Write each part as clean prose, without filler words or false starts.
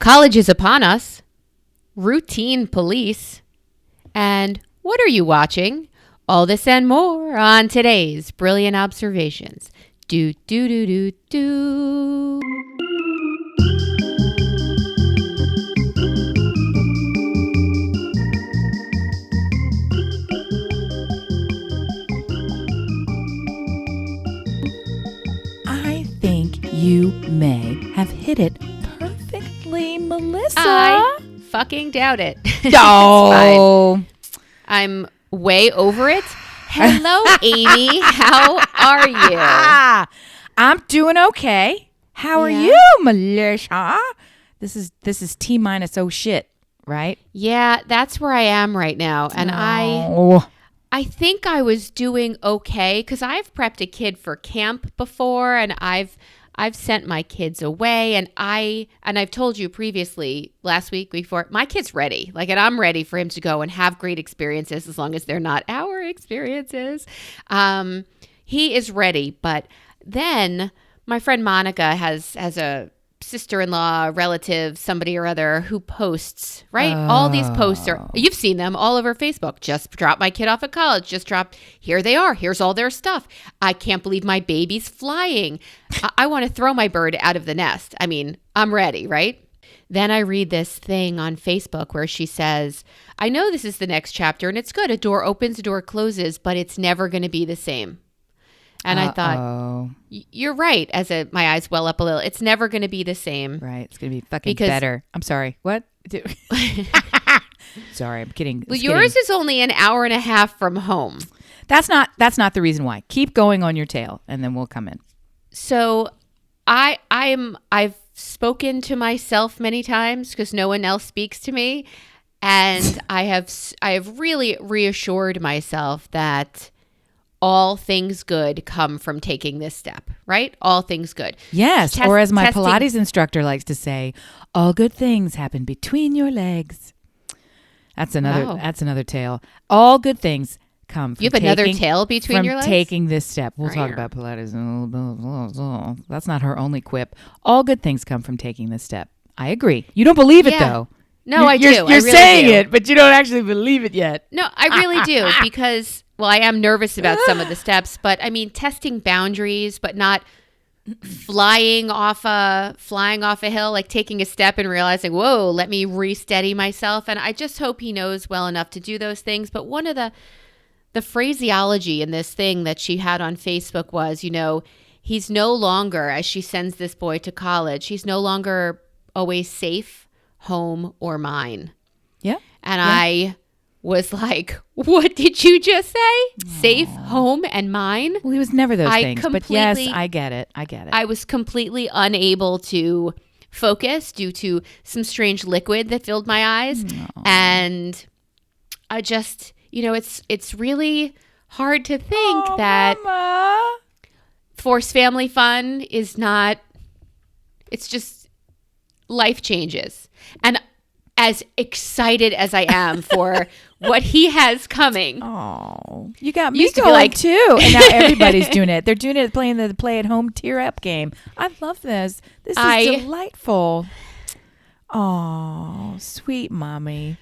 College is upon us. Routine police. And what are you watching? All this and more on today's Brilliant Observations. Do, do, do, do, do. I think you may have hit it perfectly, Melissa. I fucking doubt it. Oh. I'm way over it. Hello, Amy. How are you? I'm doing okay. How are you, Melissa? This is T minus oh shit, right? Yeah, that's where I am right now. And I think I was doing okay because I've prepped a kid for camp before, and I've sent my kids away, and I've told you previously last week before, my kid's ready. And I'm ready for him to go and have great experiences as long as they're not our experiences. He is ready, but then my friend Monica has a sister-in-law, relative, somebody or other who posts, right? All these posts you've seen them all over Facebook. Just dropped my kid off at college. Here they are. Here's all their stuff. I can't believe my baby's flying. I want to throw my bird out of the nest. I mean, I'm ready, right? Then I read this thing on Facebook where she says, I know this is the next chapter and it's good. A door opens, a door closes, but it's never going to be the same. And I thought, you're right. My eyes well up a little. It's never going to be the same. Right. It's going to be fucking better. I'm sorry. What? Sorry, I'm kidding. Well, yours is only an hour and a half from home. That's not the reason why. Keep going on your tail, and then we'll come in. So I've spoken to myself many times because no one else speaks to me, and I have really reassured myself that all things good come from taking this step, right? All things good. Yes, or as my Pilates instructor likes to say, all good things happen between your legs. That's another tale. All good things come from another tail between your legs? Taking this step. We'll talk about Pilates. That's not her only quip. All good things come from taking this step. I agree. You don't believe it though. No, I do. You're really saying it, but you don't actually believe it yet. No, I really do because, I am nervous about some of the steps, but I mean, testing boundaries, but not flying off a hill, like taking a step and realizing, whoa, let me re-steady myself. And I just hope he knows well enough to do those things. But one of the phraseology in this thing that she had on Facebook was, he's no longer, as she sends this boy to college, he's no longer always safe, home, or mine. Yeah. And I was like, what did you just say? Aww. Safe, home, and mine? Well, he was never those things, but yes, I get it. I was completely unable to focus due to some strange liquid that filled my eyes. Aww. And I just, it's really hard to think that Mama. Forced family fun is not, it's just life changes. And as excited as I am for what he has coming. Oh, you got me going too. And now everybody's doing it. They're doing it, playing the play at home tear up game. I love this. This is delightful. Oh, sweet mommy.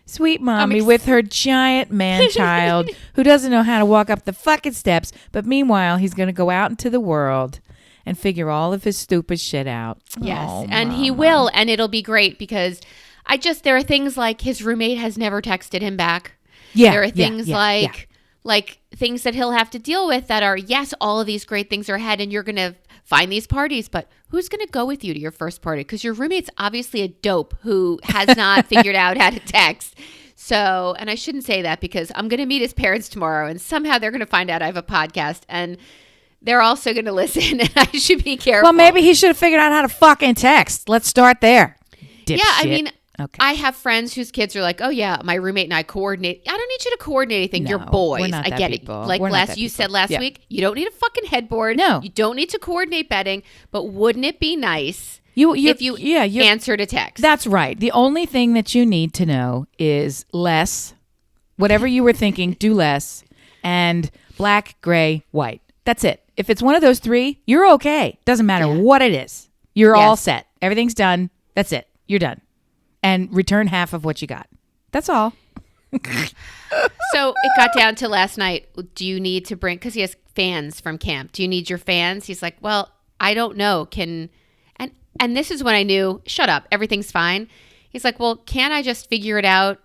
Sweet mommy with her giant man child who doesn't know how to walk up the fucking steps. But meanwhile, he's going to go out into the world and figure all of his stupid shit out. Yes, and Mama. He will. And it'll be great because there are things like his roommate has never texted him back. Yeah. There are things like things that he'll have to deal with that are, yes, all of these great things are ahead and you're going to find these parties, but who's going to go with you to your first party? Because your roommate's obviously a dope who has not figured out how to text. So, and I shouldn't say that because I'm going to meet his parents tomorrow and somehow they're going to find out I have a podcast and they're also going to listen and I should be careful. Well, maybe he should have figured out how to fucking text. Let's start there. Dipshit. Yeah, I mean, okay. I have friends whose kids are like, oh yeah, my roommate and I coordinate. I don't need you to coordinate anything. No, You're boys. We're not I that get people. it. Like you said last week, you don't need a fucking headboard. No. You don't need to coordinate bedding, but wouldn't it be nice if you answered a text? That's right. The only thing that you need to know is less. Whatever you were thinking, do less. And black, gray, white. That's it. If it's one of those three, you're okay. Doesn't matter what it is. You're all set. Everything's done. That's it. You're done. And return half of what you got. That's all. So it got down to last night. Do you need to bring, because he has fans from camp. Do you need your fans? He's like, well, I don't know. And this is when I knew, shut up, everything's fine. He's like, well, can't I just figure it out?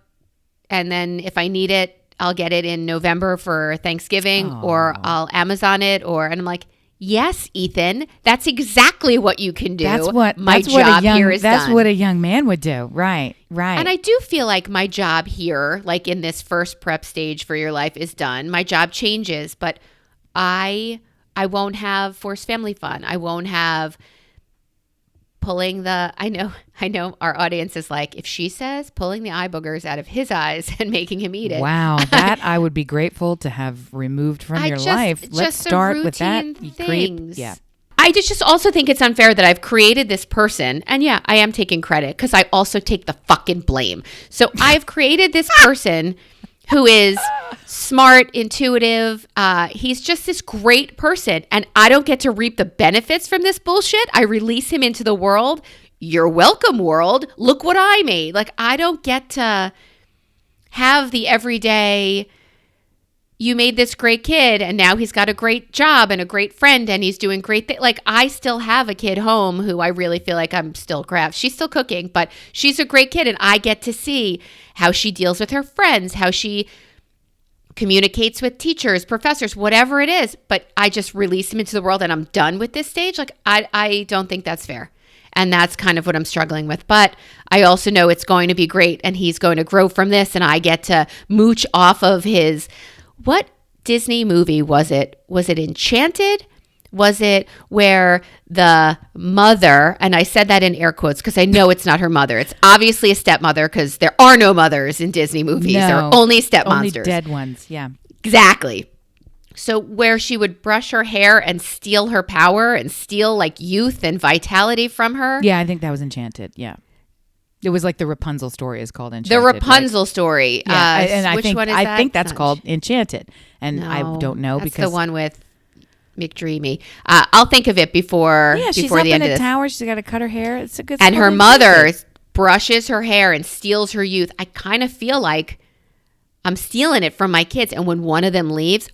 And then if I need it, I'll get it in November for Thanksgiving, or I'll Amazon it. And I'm like, yes, Ethan, that's exactly what you can do. That's what a young man would do. Right. And I do feel like my job here, like in this first prep stage for your life, is done. My job changes, but I won't have forced family fun. I won't have pulling the, I know our audience is like, if she says pulling the eye boogers out of his eyes and making him eat it. Wow, that I would be grateful to have removed from your life. Let's start with that, you creep. Yeah. I just also think it's unfair that I've created this person, and yeah, I am taking credit because I also take the fucking blame. So I've created this person who is smart, intuitive. He's just this great person, and I don't get to reap the benefits from this bullshit. I release him into the world. You're welcome, world. Look what I made. Like, I don't get to have the everyday, you made this great kid, and now he's got a great job and a great friend, and he's doing great things. Like, I still have a kid home who I really feel like I'm still crap. She's still cooking, but she's a great kid, and I get to see how she deals with her friends, how she communicates with teachers, professors, whatever it is. But I just release him into the world, and I'm done with this stage. Like, I don't think that's fair. And that's kind of what I'm struggling with. But I also know it's going to be great, and he's going to grow from this, and I get to mooch off of his... What Disney movie was it? Was it Enchanted? Was it where the mother, and I said that in air quotes because I know it's not her mother. It's obviously a stepmother because there are no mothers in Disney movies. No, there are only stepmonsters. Only dead ones, yeah. Exactly. So where she would brush her hair and steal her power and steal like youth and vitality from her. Yeah, I think that was Enchanted, yeah. It was like the Rapunzel story is called Enchanted. The Rapunzel story. Yeah, and which one is that? I think that's called Enchanted. And no, I don't know that's because... the one with McDreamy. I'll think of it before the end of this. Yeah, she's up in a tower. She's got to cut her hair. It's a good story. And her mother brushes her hair and steals her youth. I kind of feel like I'm stealing it from my kids. And when one of them leaves,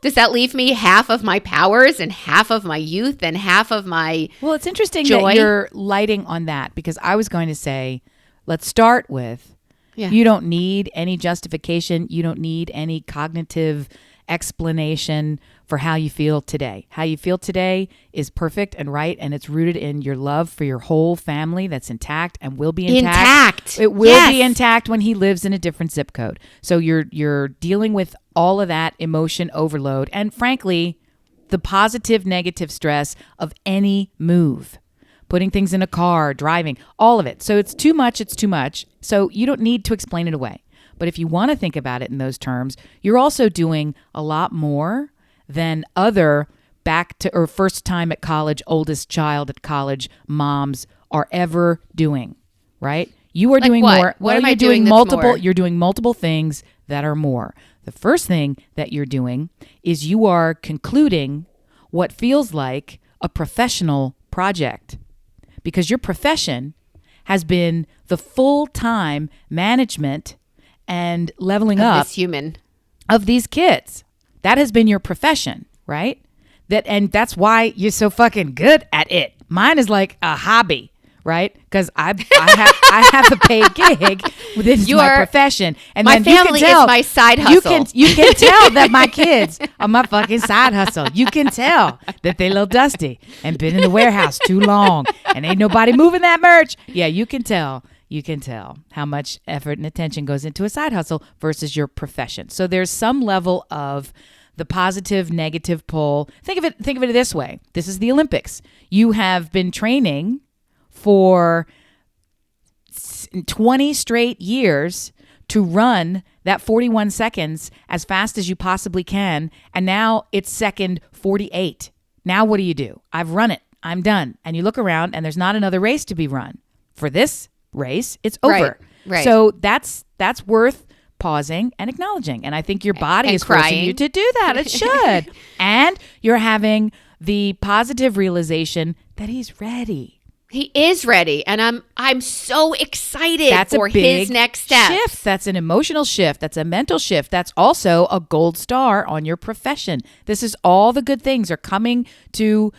does that leave me half of my powers and half of my youth and half of my Well, it's interesting joy? That you're lighting on that because I was going to say, let's start with, you don't need any justification. You don't need any cognitive explanation for how you feel today. How you feel today is perfect and right, and it's rooted in your love for your whole family that's intact and will be intact. It will be intact when he lives in a different zip code. So you're dealing with all of that emotion overload and, frankly, the positive, negative stress of any move. Putting things in a car, driving, all of it. So it's too much. So you don't need to explain it away. But if you want to think about it in those terms, you're also doing a lot more than other first time at college, oldest child at college moms are ever doing, right? You are like doing what? more. What am I doing multiple? More? You're doing multiple things that are more. The first thing that you're doing is you are concluding what feels like a professional project. Because your profession has been the full-time management and leveling up of these kids. That has been your profession, right? And that's why you're so fucking good at it. Mine is like a hobby, right? Because I have a paid gig. This is my profession, and my family is my side hustle. You can tell that my kids are my fucking side hustle. You can tell that they a little dusty and been in the warehouse too long, and ain't nobody moving that merch. Yeah, you can tell. You can tell how much effort and attention goes into a side hustle versus your profession. So there's some level of the positive, negative pull. Think of it this way. This is the Olympics. You have been training for 20 straight years to run that 41 seconds as fast as you possibly can. And now it's second 48. Now what do? I've run it. I'm done. And you look around and there's not another race to be run. For this race, it's over. Right. So that's worth pausing and acknowledging. And I think your body is forcing you to do that. It should. And you're having the positive realization that he's ready. He is ready, and I'm so excited for his next step. Shift. That's an emotional shift. That's a mental shift. That's also a gold star on your profession. This is all the good things are coming to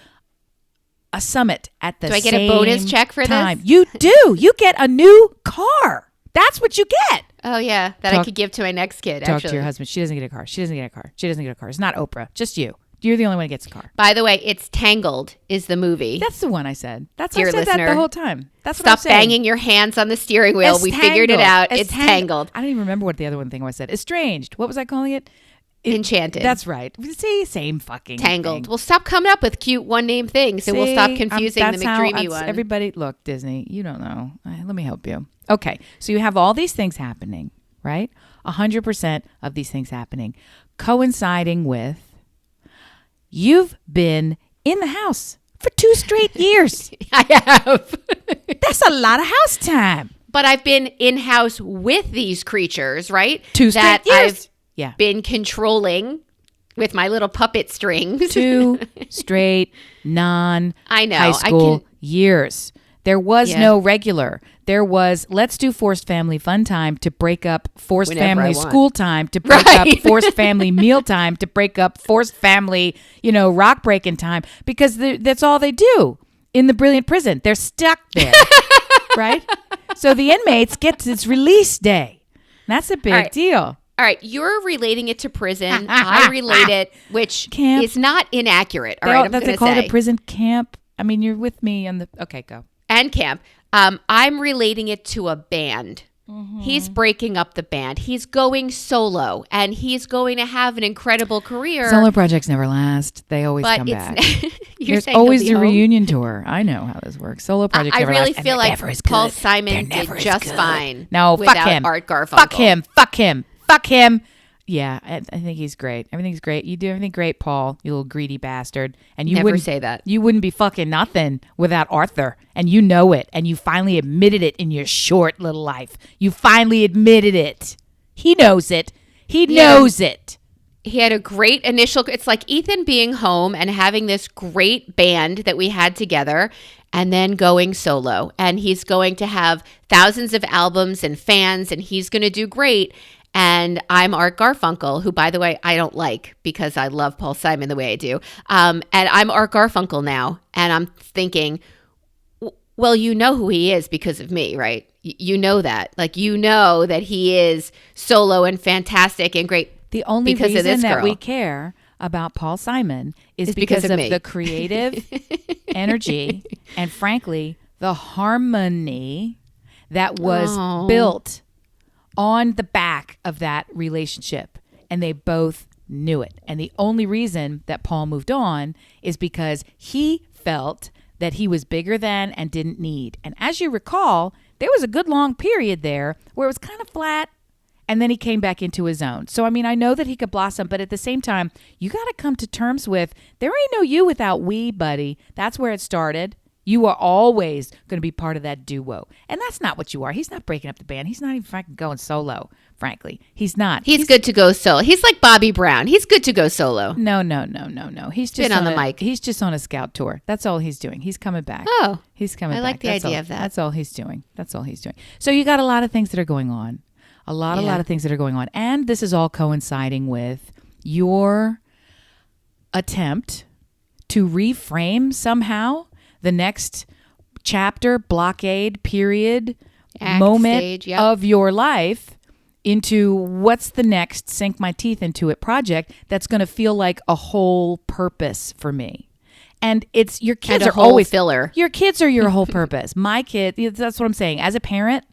a summit at the same time. Do I get a bonus check for this? You do. You get a new car. That's what you get. Oh, yeah. That I could give to my next kid, Talk to your husband. She doesn't get a car. She doesn't get a car. She doesn't get a car. It's not Oprah. Just you. You're the only one who gets a car. By the way, it's Tangled is the movie. That's the one I said. That's Dear I said listener, that the whole time. That's what Stop I'm saying. banging your hands on the steering wheel. We figured it out. It's Tangled. I don't even remember what the other one thing was said. Estranged. What was I calling it? Enchanted. That's right. See, same fucking Tangled. thing. We'll stop coming up with cute one-name things, and we'll stop confusing the McDreamy one. Everybody, look, Disney, you don't know. Let me help you. Okay, so you have all these things happening, right? 100% of these things happening, coinciding with you've been in the house for 2 straight years. I have. That's a lot of house time. But I've been in-house with these creatures, right? 2 straight years. I've been controlling with my little puppet strings. 2 straight I know. high school years. There was no regular. There was let's do forced family fun time to break up forced family school time to break up forced family meal time to break up forced family, rock breaking time because that's all they do in the brilliant prison. They're stuck there, right? So the inmates get to its release day. That's a big deal. All right, you're relating it to prison. I relate it, which is not inaccurate. All right, I'm going to say. They call it a prison camp. I mean, you're with me on the... Okay, go. And camp. I'm relating it to a band. Mm-hmm. He's breaking up the band. He's going solo, and he's going to have an incredible career. Solo projects never last. They always come back. There's always a reunion tour. I know how this works. Solo projects never last. I really feel like Paul Simon did just fine. No, fuck him. Art Garfunkel. Fuck him. Yeah, I think he's great. Everything's great. You do everything great, Paul, you little greedy bastard. And you never say that. You wouldn't be fucking nothing without Arthur. And you know it. And you finally admitted it in your short little life. You finally admitted it. He knows it. He knows it. He had a great initial... It's like Ethan being home and having this great band that we had together and then going solo. And he's going to have thousands of albums and fans, and he's going to do great. And I'm Art Garfunkel, who, by the way, I don't like because I love Paul Simon the way I do. And I'm Art Garfunkel now. And I'm thinking, well, you know who he is because of me, right? You know that. Like, you know that he is solo and fantastic and great. The only reason that we care about Paul Simon is because of the creative energy and, frankly, the harmony that was built on the back of that relationship, and they both knew it. And the only reason that Paul moved on is because he felt that he was bigger than and didn't need. And as you recall, there was a good long period there where it was kind of flat, and then he came back into his own. So, I mean, I know that he could blossom, but at the same time, you got to come to terms with there ain't no you without we, buddy. That's where it started. You are always going to be part of that duo. And that's not what you are. He's not breaking up the band. He's not even fucking going solo, frankly. He's not. He's good to go solo. He's like Bobby Brown. He's good to go solo. No. He's just on the mic. He's just on a scout tour. That's all he's doing. He's coming back. Oh. He's coming back. I like the idea of that. That's all he's doing. So you got a lot of things that are going on. A lot of things that are going on. And this is all coinciding with your attempt to reframe somehow the next chapter, blockade, period, moment of your life into what's the next sink my teeth into it project that's going to feel like a whole purpose for me. And it's your kids are always filler. Your kids are your whole purpose. My kid, that's what I'm saying. As a parent,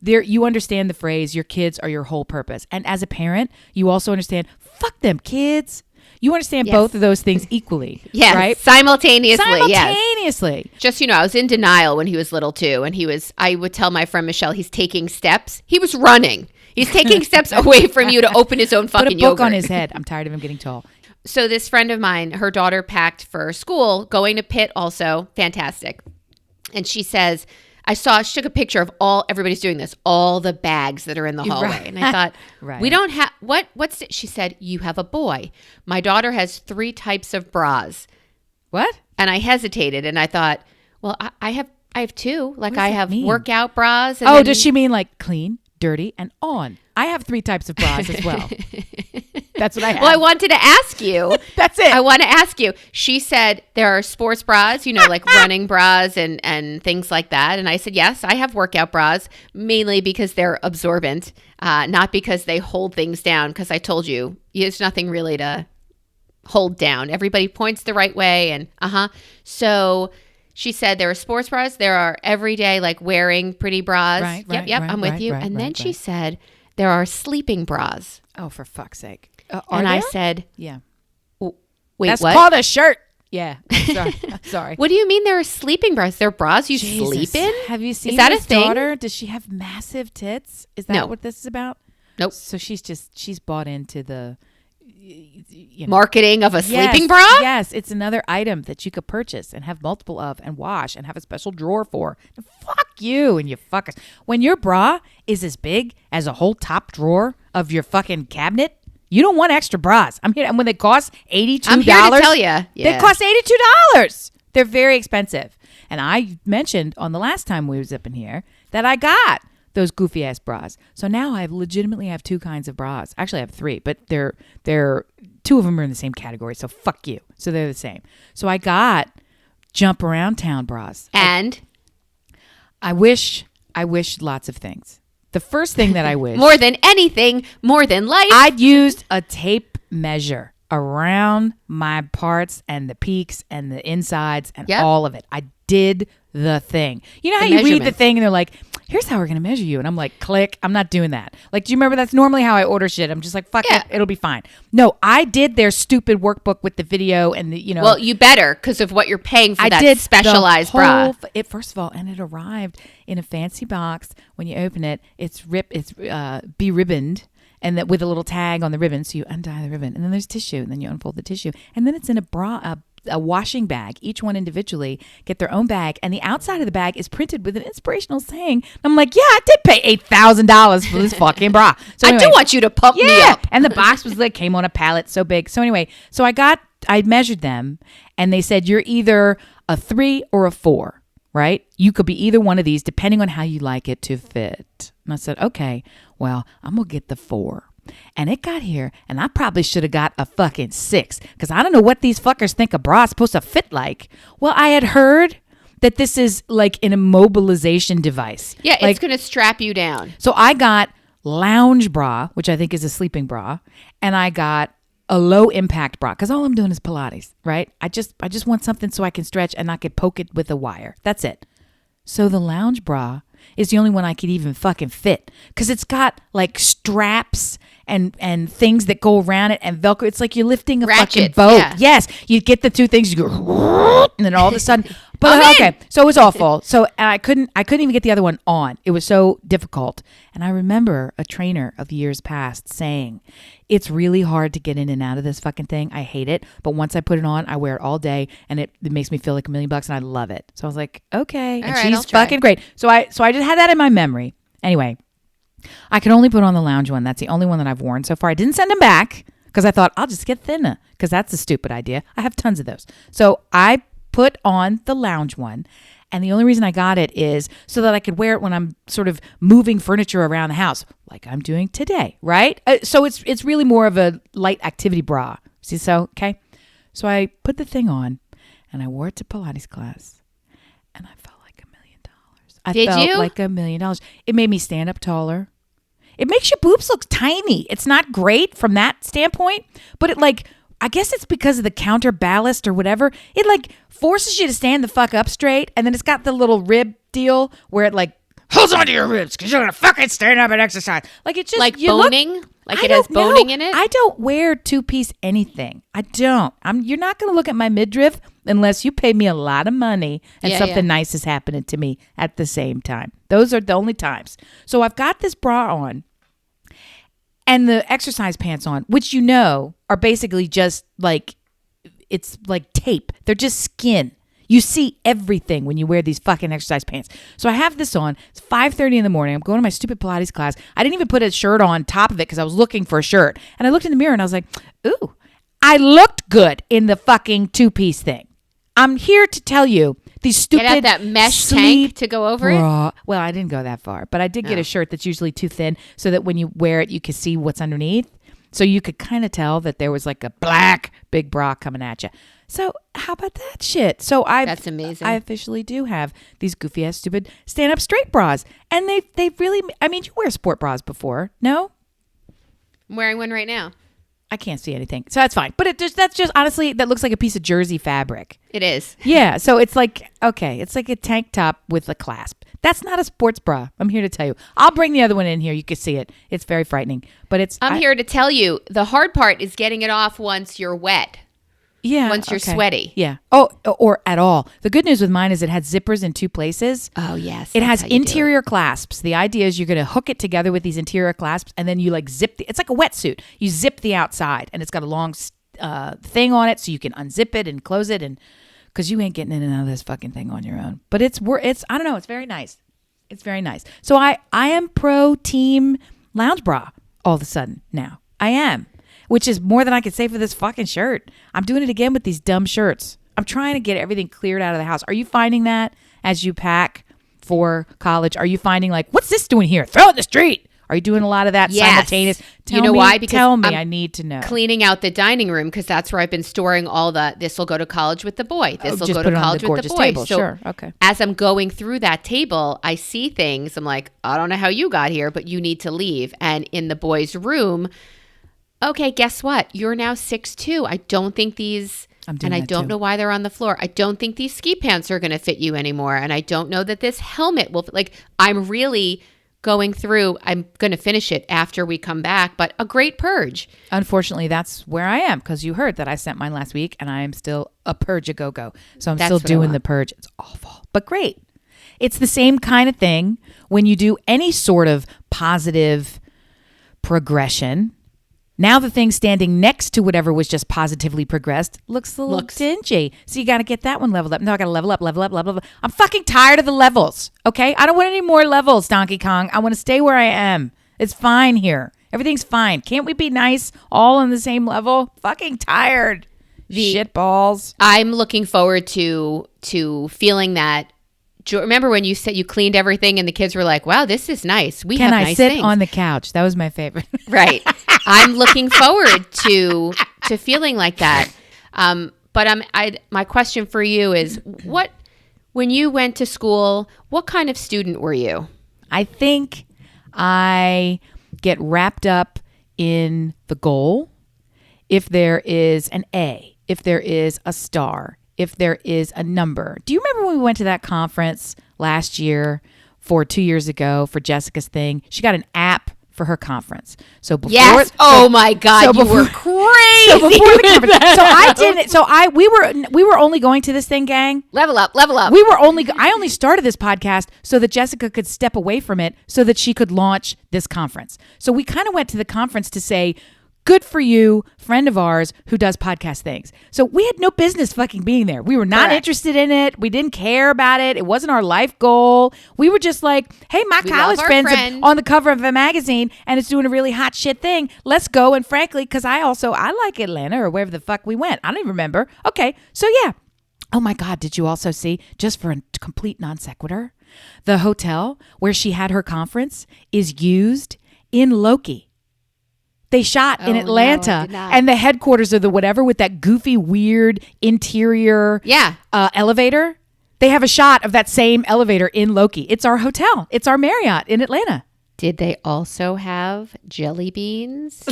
you understand the phrase, your kids are your whole purpose. And as a parent, you also understand, fuck them kids. You understand both of those things equally, right? Simultaneously, yes. Just, I was in denial when he was little too. And I would tell my friend Michelle, he's taking steps. He was running. He's taking steps away from you to open his own fucking yogurt. Put a book on his head. I'm tired of him getting tall. So this friend of mine, her daughter packed for school, going to Pitt also, fantastic. And she says, she took a picture of everybody's doing this, all the bags that are in the hallway. Right. And I thought, we don't have, what's it? She said, you have a boy. My daughter has 3 types of bras. What? And I hesitated and I thought, well, I have I have two. Like, What does I that have mean? workout bras. And Oh, then- does she mean like clean, dirty, and on? I have 3 types of bras as well. That's what I have. Well, I wanted to ask you. That's it. I want to ask you. She said there are sports bras, like running bras and things like that. And I said, yes, I have workout bras, mainly because they're absorbent, not because they hold things down. Because I told you, there's nothing really to hold down. Everybody points the right way. And So she said there are sports bras. There are everyday, like wearing pretty bras. Right, Yep. I'm with you. And then she said there are sleeping bras. Oh, for fuck's sake. And I said, yeah. Wait, That's what? called a shirt. Yeah. Sorry. What do you mean there are sleeping bras? They're bras you Jesus. sleep in? Have you seen Is that his a thing? daughter? Does she have massive tits? Is that No. what this is about? Nope. So she's bought into the Marketing of a sleeping yes, bra? Yes, it's another item that you could purchase and have multiple of and wash and have a special drawer for. And fuck you and you fuckers. When your bra is as big as a whole top drawer of your fucking cabinet, you don't want extra bras. I'm here, and when they cost $82, I'm here to tell you. they cost $82. They're very expensive. And I mentioned on the last time we was up in here that I got those goofy ass bras. So now I legitimately have 2 kinds of bras. Actually, I have 3, but they're 2 of them are in the same category. So fuck you. So they're the same. So I got jump around town bras. And I wish lots of things. The first thing that I wish more than anything, more than life. I'd used a tape measure around my parts and the peaks and the insides and all of it. I did the thing. You know how you read the thing and they're like, here's how we're going to measure you. And I'm like, click. I'm not doing that. Like, do you remember that's normally how I order shit? I'm just like, fuck it. It'll be fine. No, I did their stupid workbook with the video and the, Well, you better because of what you're paying for that specialized bra. First of all, and it arrived in a fancy box. When you open it, it's be-ribboned. And that with a little tag on the ribbon, so you untie the ribbon, and then there's tissue, and then you unfold the tissue, and then it's in a washing bag, each one individually, get their own bag, and the outside of the bag is printed with an inspirational saying. And I'm like, yeah, I did pay $8,000 for this fucking bra. So anyway, I do want you to pump me up. And the box was like, came on a pallet so big. So anyway, so I measured them, and they said, you're either a 3 or a 4. Right? You could be either one of these depending on how you like it to fit. And I said, okay, well, I'm going to get the 4. And it got here, and I probably should have got a fucking 6 because I don't know what these fuckers think a bra is supposed to fit like. Well, I had heard that this is like an immobilization device. Yeah, like, it's going to strap you down. So I got lounge bra, which I think is a sleeping bra, and I got a low impact bra because all I'm doing is Pilates, right? I just want something so I can stretch and not get poked with a wire. That's it. So the lounge bra is the only one I could even fucking fit because it's got like straps and things that go around it and Velcro. It's like you're lifting a fucking boat. Yeah. Yes, you get the 2 things, you go, and then all of a sudden. But okay, so it was awful. So I couldn't even get the other one on. It was so difficult. And I remember a trainer of years past saying, it's really hard to get in and out of this fucking thing. I hate it. But once I put it on, I wear it all day and it makes me feel like $1 million and I love it. So I was like, okay. And she's fucking great. So I just had that in my memory. Anyway, I could only put on the lounge one. That's the only one that I've worn so far. I didn't send them back because I thought I'll just get thinner because that's a stupid idea. I have tons of those. So I put on the lounge one. And the only reason I got it is so that I could wear it when I'm sort of moving furniture around the house, like I'm doing today, right? So it's really more of a light activity bra. See, so, okay. So I put the thing on and I wore it to Pilates class and I felt like $1 million. Did you? I felt like $1 million. It made me stand up taller. It makes your boobs look tiny. It's not great from that standpoint, but it like, I guess it's because of the counter ballast or whatever. It like forces you to stand the fuck up straight. And then it's got the little rib deal where it like holds onto your ribs because you're going to fucking stand up and exercise. Like it just like boning? Like it has boning in it? I don't wear 2-piece anything. I don't. You're not going to look at my midriff unless you pay me a lot of money and something nice is happening to me at the same time. Those are the only times. So I've got this bra on. And the exercise pants on, which are basically just like, it's like tape. They're just skin. You see everything when you wear these fucking exercise pants. So I have this on. It's 5:30 in the morning. I'm going to my stupid Pilates class. I didn't even put a shirt on top of it because I was looking for a shirt. And I looked in the mirror and I was like, ooh, I looked good in the fucking 2-piece thing. I'm here to tell you, These stupid get out that mesh tank to go over it. Well, I didn't go that far, but I did get a shirt that's usually too thin so that when you wear it, you can see what's underneath. So you could kind of tell that there was like a black big bra coming at you. So how about that shit? So that's amazing. I officially do have these goofy ass stupid stand up straight bras, and they really. I mean, you wear sport bras before, no? I'm wearing one right now. I can't see anything, so that's fine. But that's just honestly, that looks like a piece of jersey fabric. It is. Yeah. So it's like it's like a tank top with a clasp. That's not a sports bra. I'm here to tell you. I'll bring the other one in here. You can see it. It's very frightening, but I'm here to tell you the hard part is getting it off once you're wet. Yeah. Once you're sweaty. Yeah. Oh, or at all. The good news with mine is it has zippers in two places. Oh, yes. It has interior clasps. The idea is you're going to hook it together with these interior clasps, and then you like zip it's like a wetsuit. You zip the outside, and it's got a long thing on it, so you can unzip it and close it, and because you ain't getting in and out of this fucking thing on your own. But it's I don't know. It's very nice. It's very nice. So I am pro team lounge bra all of a sudden now. I am. Which is more than I could say for this fucking shirt. I'm doing it again with these dumb shirts. I'm trying to get everything cleared out of the house. Are you finding that as you pack for college? Are you finding like, what's this doing here? Throw it in the street. Are you doing a lot of that simultaneous? You know why? Because tell me. I need to know. Cleaning out the dining room because that's where I've been storing all this will go to college with the boy. This will go to college with the boy. Table. So sure. Okay. As I'm going through that table, I see things. I'm like, I don't know how you got here, but you need to leave. And in the boy's room, okay, guess what? You're now 6'2". I don't think these, and I don't know why they're on the floor. I don't think these ski pants are going to fit you anymore. And I don't know that this helmet will fit. Like, I'm really going through, I'm going to finish it after we come back, but a great purge. Unfortunately, that's where I am because you heard that I sent mine last week and I am still a purge-a-go-go. So I'm still doing the purge. It's awful, but great. It's the same kind of thing when you do any sort of positive progression. Now the thing standing next to whatever was just positively progressed looks a little dingy. So you got to get that one leveled up. No, I got to level up. I'm fucking tired of the levels, okay? I don't want any more levels, Donkey Kong. I want to stay where I am. It's fine here. Everything's fine. Can't we be nice all on the same level? Fucking tired. Shit balls. I'm looking forward to feeling that. Remember when you said you cleaned everything and the kids were like, wow, this is nice. We have nice things. Can I sit on the couch? That was my favorite. Right. I'm looking forward to feeling like that. But my question for you is when you went to school, what kind of student were you? I think I get wrapped up in the goal. If there is an A, if there is a star, if there is a number. Do you remember when we went to that conference last year 2 years ago for Jessica's thing? She got an app for her conference. So before, yes. Oh my God, you were crazy. So before the conference, so I didn't. So we were only going to this thing, gang. Level up. I only started this podcast so that Jessica could step away from it so that she could launch this conference. So we kind of went to the conference to say, good for you, friend of ours who does podcast things. So we had no business fucking being there. We were not interested in it. We didn't care about it. It wasn't our life goal. We were just like, hey, my college friends are on the cover of a magazine and it's doing a really hot shit thing. Let's go. And frankly, because I like Atlanta or wherever the fuck we went. I don't even remember. Okay. So yeah. Oh my God. Did you also see, just for a complete non sequitur, the hotel where she had her conference is used in Loki. They shot in Atlanta, and the headquarters of the whatever with that goofy, weird interior elevator. They have a shot of that same elevator in Loki. It's our hotel. It's our Marriott in Atlanta. Did they also have jelly beans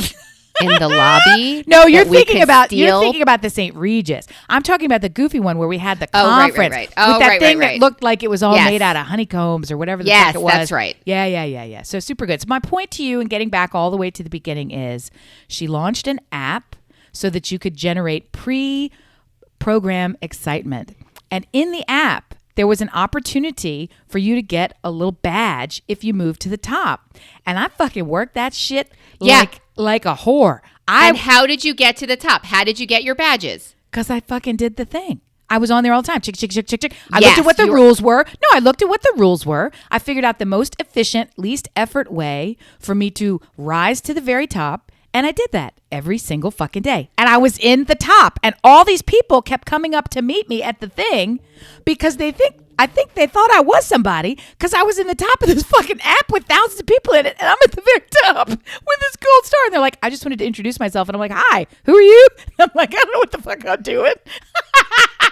in the lobby? No, you're thinking about the St. Regis. I'm talking about the goofy one where we had the conference right. with that thing that looked like it was all made out of honeycombs or whatever the fuck it was. Yes, that's right. Yeah. So super good. So my point to you, and getting back all the way to the beginning, is she launched an app so that you could generate pre-program excitement. And in the app, there was an opportunity for you to get a little badge if you moved to the top. And I fucking worked that shit like a whore. And how did you get to the top? How did you get your badges? Because I fucking did the thing. I was on there all the time. Chick. I looked at what the rules were. No, I looked at what the rules were. I figured out the most efficient, least effort way for me to rise to the very top And I did that every single fucking day. And I was in the top. And all these people kept coming up to meet me at the thing because I think they thought I was somebody because I was in the top of this fucking app with thousands of people in it. And I'm at the very top with this gold star. And they're like, I just wanted to introduce myself. And I'm like, hi, who are you? And I'm like, I don't know what the fuck I'm doing.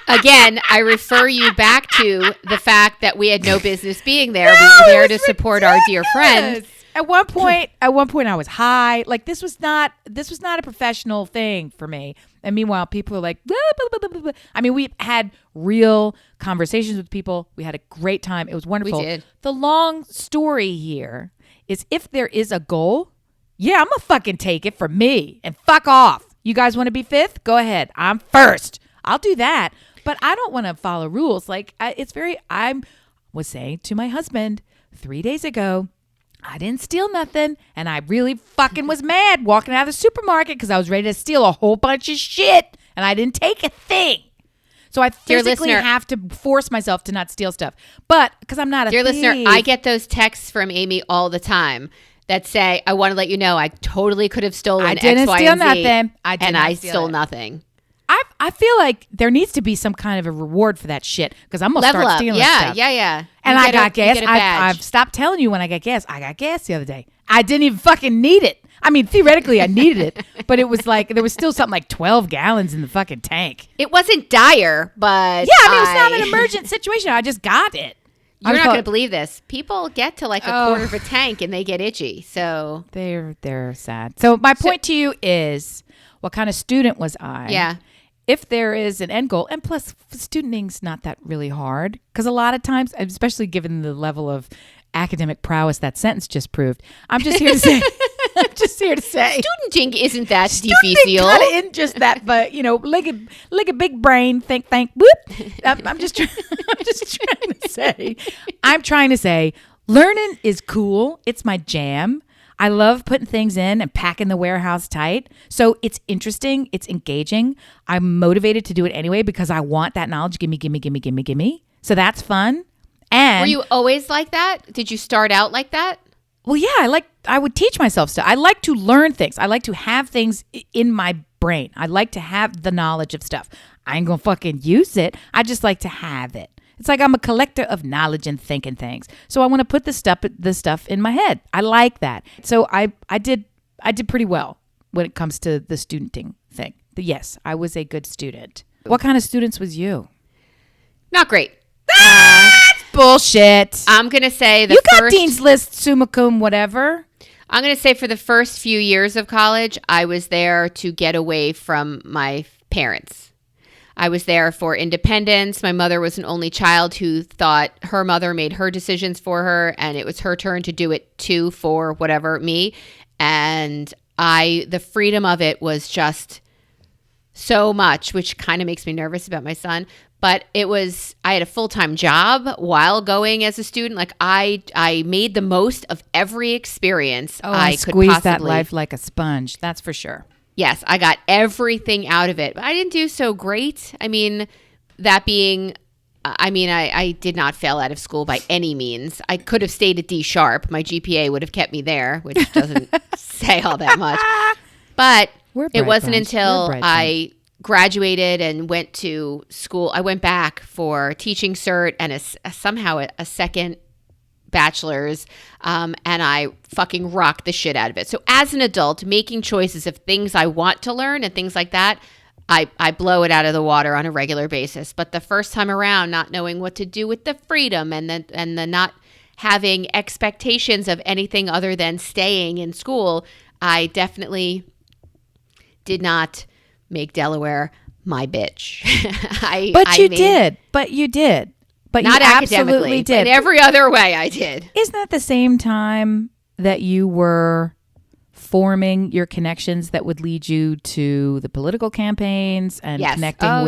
Again, I refer you back to the fact that we had no business being there. We were there to support our dear friend. At one point I was high. Like this was not a professional thing for me. And meanwhile, people are like, blah, blah, blah, blah, blah. I mean, we had real conversations with people. We had a great time. It was wonderful. We did. The long story here is if there is a goal, yeah, I'm going to fucking take it for me and fuck off. You guys want to be fifth? Go ahead. I'm first. I'll do that. But I don't want to follow rules. Like I was saying to my husband 3 days ago, I didn't steal nothing, and I really fucking was mad walking out of the supermarket because I was ready to steal a whole bunch of shit, and I didn't take a thing. So I physically have to force myself to not steal stuff. But because I'm not a thief. Listener, I get those texts from Amy all the time that say, I want to let you know I totally could have stolen X, Y, and Z. I didn't steal nothing. I stole nothing. I feel like there needs to be some kind of a reward for that shit because I'm going to start stealing stuff. Yeah. And I got gas. I've stopped telling you when I got gas. I got gas the other day. I didn't even fucking need it. I mean, theoretically, I needed it, but it was like there was still something like 12 gallons in the fucking tank. It wasn't dire, but yeah, I mean, it was not an emergent situation. I just got it. You're not going to believe this. People get to like a quarter of a tank and they get itchy. So they're sad. So my point to you is, what kind of student was I? Yeah. If there is an end goal, and plus studenting's not that really hard, because a lot of times, especially given the level of academic prowess that sentence just proved, I'm just here to say, studenting isn't that difficile. Kind of isn't just that, but like a big brain, think, whoop. I'm just trying to say, learning is cool. It's my jam. I love putting things in and packing the warehouse tight. So it's interesting. It's engaging. I'm motivated to do it anyway because I want that knowledge. Gimme. So that's fun. And were you always like that? Did you start out like that? Well, yeah, I would teach myself stuff. I like to learn things. I like to have things in my brain. I like to have the knowledge of stuff. I ain't gonna fucking use it. I just like to have it. It's like I'm a collector of knowledge and thinking things. So I want to put the stuff in my head. I like that. So I did pretty well when it comes to the studenting thing. But yes, I was a good student. What kind of students was you? Not great. That's bullshit. I'm going to say you got Dean's List, summa cum, whatever. I'm going to say for the first few years of college, I was there to get away from my parents. I was there for independence. My mother was an only child who thought her mother made her decisions for her, and it was her turn to do it too for whatever, me. And the freedom of it was just so much, which kind of makes me nervous about my son. But I had a full-time job while going as a student. Like I made the most of every experience I could possibly. Squeezed that life like a sponge. That's for sure. Yes, I got everything out of it. But I didn't do so great. I mean, I did not fail out of school by any means. I could have stayed at D sharp. My GPA would have kept me there, which doesn't say all that much. But it wasn't until I graduated and went to school. I went back for teaching cert and somehow a second bachelor's, and I fucking rocked the shit out of it. So as an adult, making choices of things I want to learn and things like that, I blow it out of the water on a regular basis. But the first time around, not knowing what to do with the freedom and the not having expectations of anything other than staying in school, I definitely did not make Delaware my bitch. But you did. But not you academically, absolutely did. In every other way I did. Isn't that the same time that you were forming your connections that would lead you to the political campaigns and connecting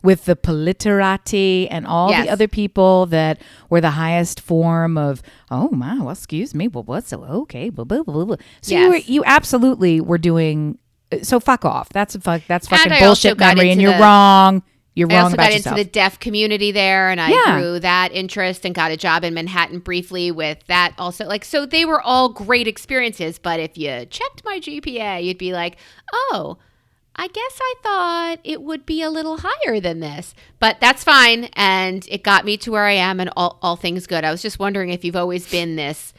with the politerati and all the other people that were the highest form of, oh my, well, excuse me, well, what's okay, blah, blah, blah, blah. So you absolutely were doing, so fuck off. That's fucking bullshit memory and you're wrong. You're wrong also about got yourself. into the deaf community there, and I grew that interest and got a job in Manhattan briefly with that also. Like, so they were all great experiences, but if you checked my GPA, you'd be like, oh, I guess I thought it would be a little higher than this, but that's fine. And it got me to where I am, and all things good. I was just wondering if you've always been this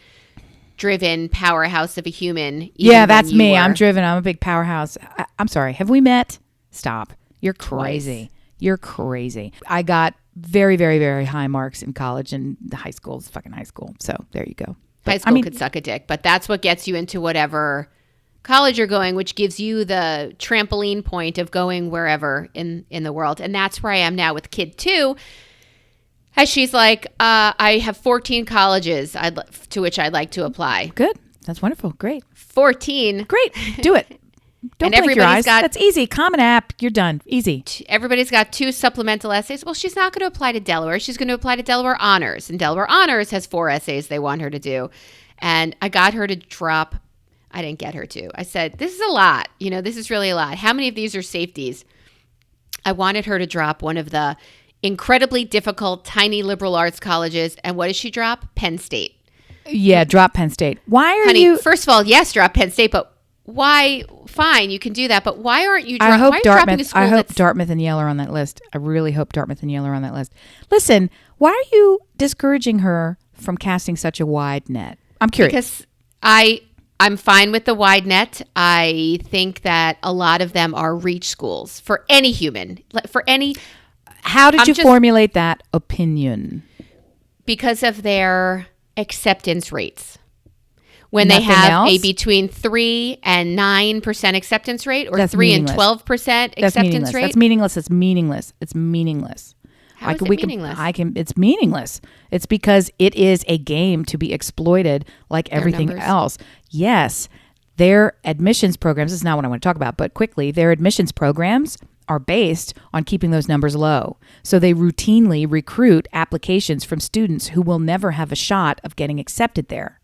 driven powerhouse of a human. Yeah, that's me. I'm driven. I'm a big powerhouse. I'm sorry. Have we met? Stop. You're crazy. Twice. You're crazy. I got very, very, very high marks in college, and the high school is fucking high school. So there you go. High school could suck a dick, but that's what gets you into whatever college you're going, which gives you the trampoline point of going wherever in the world. And that's where I am now with kid 2. As she's like, I have 14 colleges to which I'd like to apply. Good. That's wonderful. Great. 14. Great. Do it. Don't blink your eyes. That's easy. Common App. You're done. Easy. Everybody's got 2 supplemental essays. Well, she's not going to apply to Delaware. She's going to apply to Delaware Honors. And Delaware Honors has 4 essays they want her to do. And I got her to drop. I didn't get her to. I said, this is a lot. This is really a lot. How many of these are safeties? I wanted her to drop one of the incredibly difficult, tiny liberal arts colleges. And what does she drop? Penn State. Yeah, drop Penn State. Why are Honey, you... First of all, yes, drop Penn State, but why? Fine, you can do that, but why aren't you I hope dropping a school I hope Dartmouth and Yale are on that list. I really hope Dartmouth and Yale are on that list. Listen, why are you discouraging her from casting such a wide net? I'm curious. Because I'm fine with the wide net. I think that a lot of them are reach schools for any human. How did you formulate that opinion? Because of their acceptance rates. When Nothing they have else? a between 3 and 9% acceptance rate, or That's 3 and meaningless. 12% acceptance rate. That's meaningless. It's meaningless. It's meaningless. How is it meaningless? It's meaningless. It's because it is a game to be exploited like everything numbers. else. Yes, their admissions programs, this is not what I want to talk about, but quickly, their admissions programs are based on keeping those numbers low. So they routinely recruit applications from students who will never have a shot of getting accepted there.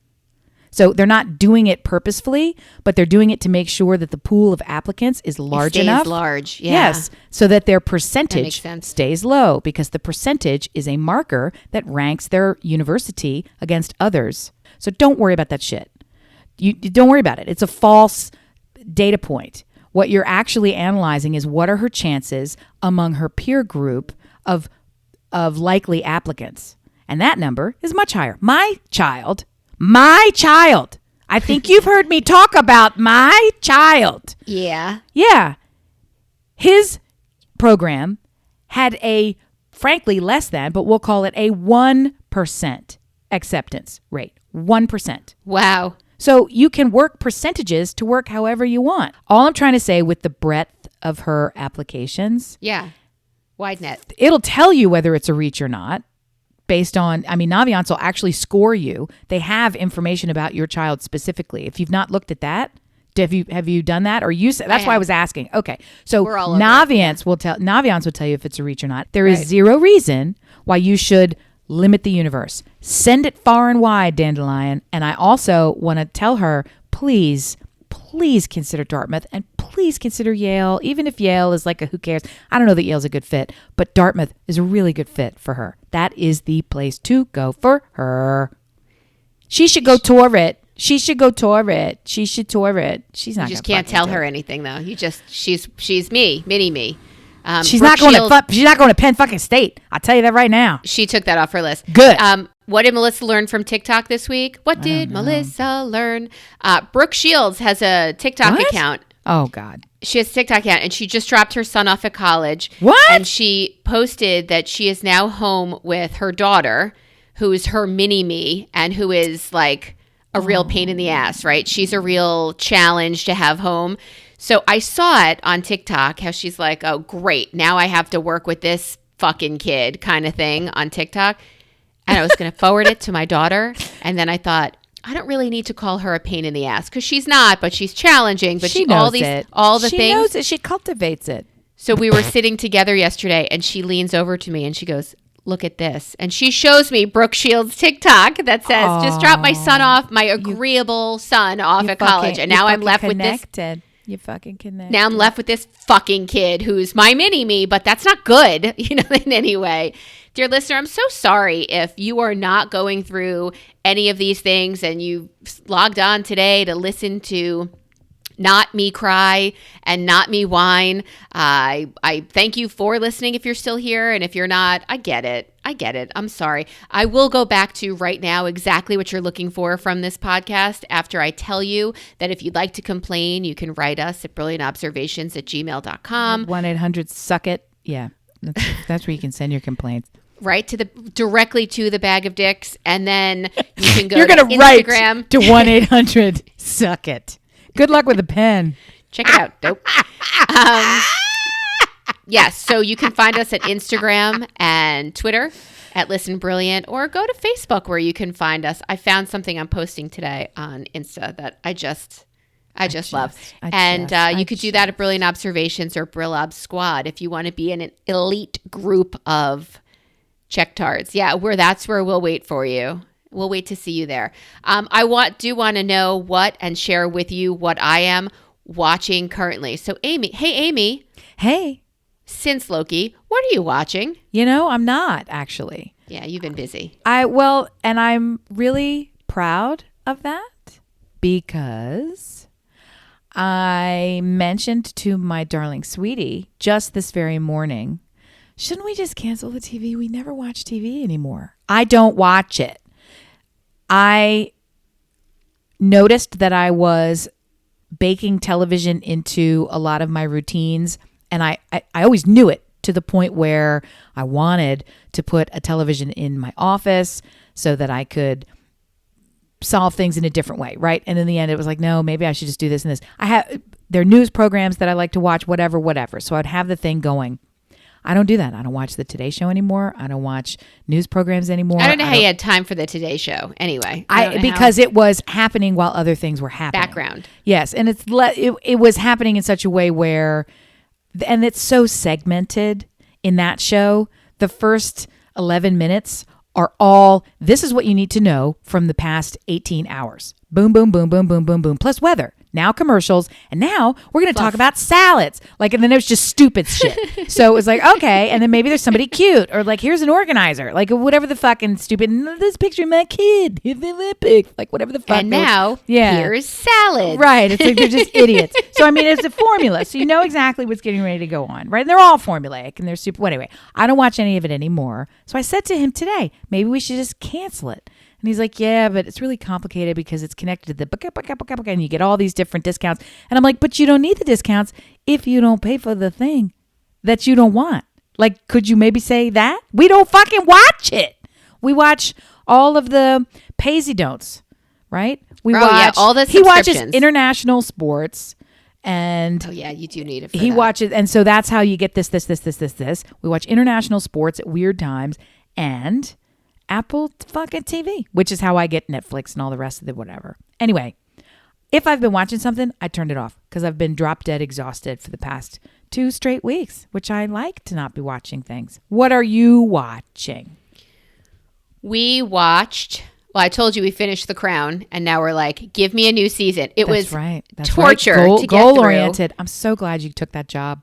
So they're not doing it purposefully, but they're doing it to make sure that the pool of applicants is large enough. Large, yeah. Yes, so that their percentage sense. stays low, because the percentage is a marker that ranks their university against others. So don't worry about that shit. You don't worry about it. It's a false data point. What you're actually analyzing is what are her chances among her peer group of likely applicants. And that number is much higher. My child, I think you've heard me talk about my child. Yeah. Yeah. His program had a, frankly, less than, but we'll call it a 1% acceptance rate. 1%. Wow. So you can work percentages to work however you want. All I'm trying to say with the breadth of her applications. Yeah. Wide net. It'll tell you whether it's a reach or not. Based on, Naviance will actually score you. They have information about your child specifically. If you've not looked at that, have you done that? Or that's why I was asking. Okay, so Naviance will tell you if it's a reach or not. There is zero reason why you should limit the universe. Send it far and wide, Dandelion. And I also want to tell her, please consider Dartmouth, and please consider Yale, even if Yale is like a who cares. I don't know that Yale's a good fit, but Dartmouth is a really good fit for her. That is the place to go for her. She should go tour it. She should tour it. She's not. You just can't tell her anything, though. She's mini me. She's not going to Penn fucking State. I'll tell you that right now. She took that off her list. Good. What did Melissa learn from TikTok this week? What did Melissa learn? Brook Shields has a TikTok account. Oh, God. She has a TikTok account, and she just dropped her son off at college. What? And she posted that she is now home with her daughter, who is her mini-me, and who is like a real pain in the ass, right? She's a real challenge to have home. So I saw it on TikTok, how she's like, oh, great. Now I have to work with this fucking kid kind of thing on TikTok. And I was going to forward it to my daughter. And then I thought, I don't really need to call her a pain in the ass, because she's not, but she's challenging. But she knows all the things. She knows it. She cultivates it. So we were sitting together yesterday, and she leans over to me and she goes, look at this. And she shows me Brook Shields' TikTok that says, just drop my agreeable son off at college. And now I'm left with this. You fucking connect. Now I'm left with this fucking kid who's my mini-me, but that's not good, in any way. Dear listener, I'm so sorry if you are not going through any of these things and you logged on today to listen to Not Me Cry and Not Me Whine. I thank you for listening if you're still here. And if you're not, I get it. I'm sorry. I will go back to right now exactly what you're looking for from this podcast after I tell you that if you'd like to complain, you can write us at brilliantobservations@gmail.com. 1-800-SUCK-IT. Yeah, that's where you can send your complaints. Right directly to the bag of dicks. And then you can go You're to gonna Instagram. Write to 1-800-SUCK-IT. Good luck with a pen. Check it out. Dope. Yes, so you can find us at Instagram and Twitter at Listen Brilliant, or go to Facebook where you can find us. I found something I'm posting today on Insta that I just love. You could do that at Brilliant Observations or Brillobs Squad if you want to be in an elite group of checktards. Yeah, that's where we'll wait for you. We'll wait to see you there. I want to know what and share with you what I am watching currently. So Amy. Hey. Since Loki, what are you watching? I'm not actually. Yeah, you've been busy. And I'm really proud of that because I mentioned to my darling sweetie just this very morning, shouldn't we just cancel the TV? We never watch TV anymore. I don't watch it. I noticed that I was baking television into a lot of my routines, and I always knew it to the point where I wanted to put a television in my office so that I could solve things in a different way, right? And in the end, it was like, no, maybe I should just do this and this. There are news programs that I like to watch, whatever. So I'd have the thing going. I don't do that. I don't watch the Today Show anymore. I don't watch news programs anymore. I don't know how you had time for the Today Show. Anyway, because it was happening while other things were happening. Background. Yes, and it was happening in such a way where, and it's so segmented in that show. The first 11 minutes are all, this is what you need to know from the past 18 hours. Boom, boom, boom, boom, boom, boom, boom. Plus weather. Now commercials. And now we're going to talk about salads. And then it was just stupid shit. So it was like, okay. And then maybe there's somebody cute. Or here's an organizer. Whatever the fucking stupid, this picture of my kid in the Olympics. Whatever the fuck. And now, here's salad. Right. It's they're just idiots. So, it's a formula. So you know exactly what's getting ready to go on. Right. And they're all formulaic. And they're super. Well, anyway, I don't watch any of it anymore. So I said to him today, maybe we should just cancel it. And he's like, yeah, but it's really complicated because it's connected to the and you get all these different discounts. And I'm like, but you don't need the discounts if you don't pay for the thing that you don't want. Could you maybe say that? We don't fucking watch it. We watch all of the pays-y-don'ts, right? We watch all the He watches international sports. And you do need it for he that. watches. And so that's how you get this. We watch international sports at weird times and Apple fucking TV, which is how I get Netflix and all the rest of the whatever. Anyway, if I've been watching something, I turned it off because I've been drop dead exhausted for the past 2 straight weeks, which I like to not be watching things. What are you watching? We watched, I told you we finished The Crown, and now we're like, give me a new season. That's was right. That's torture right. to get goal through. oriented. I'm so glad you took that job.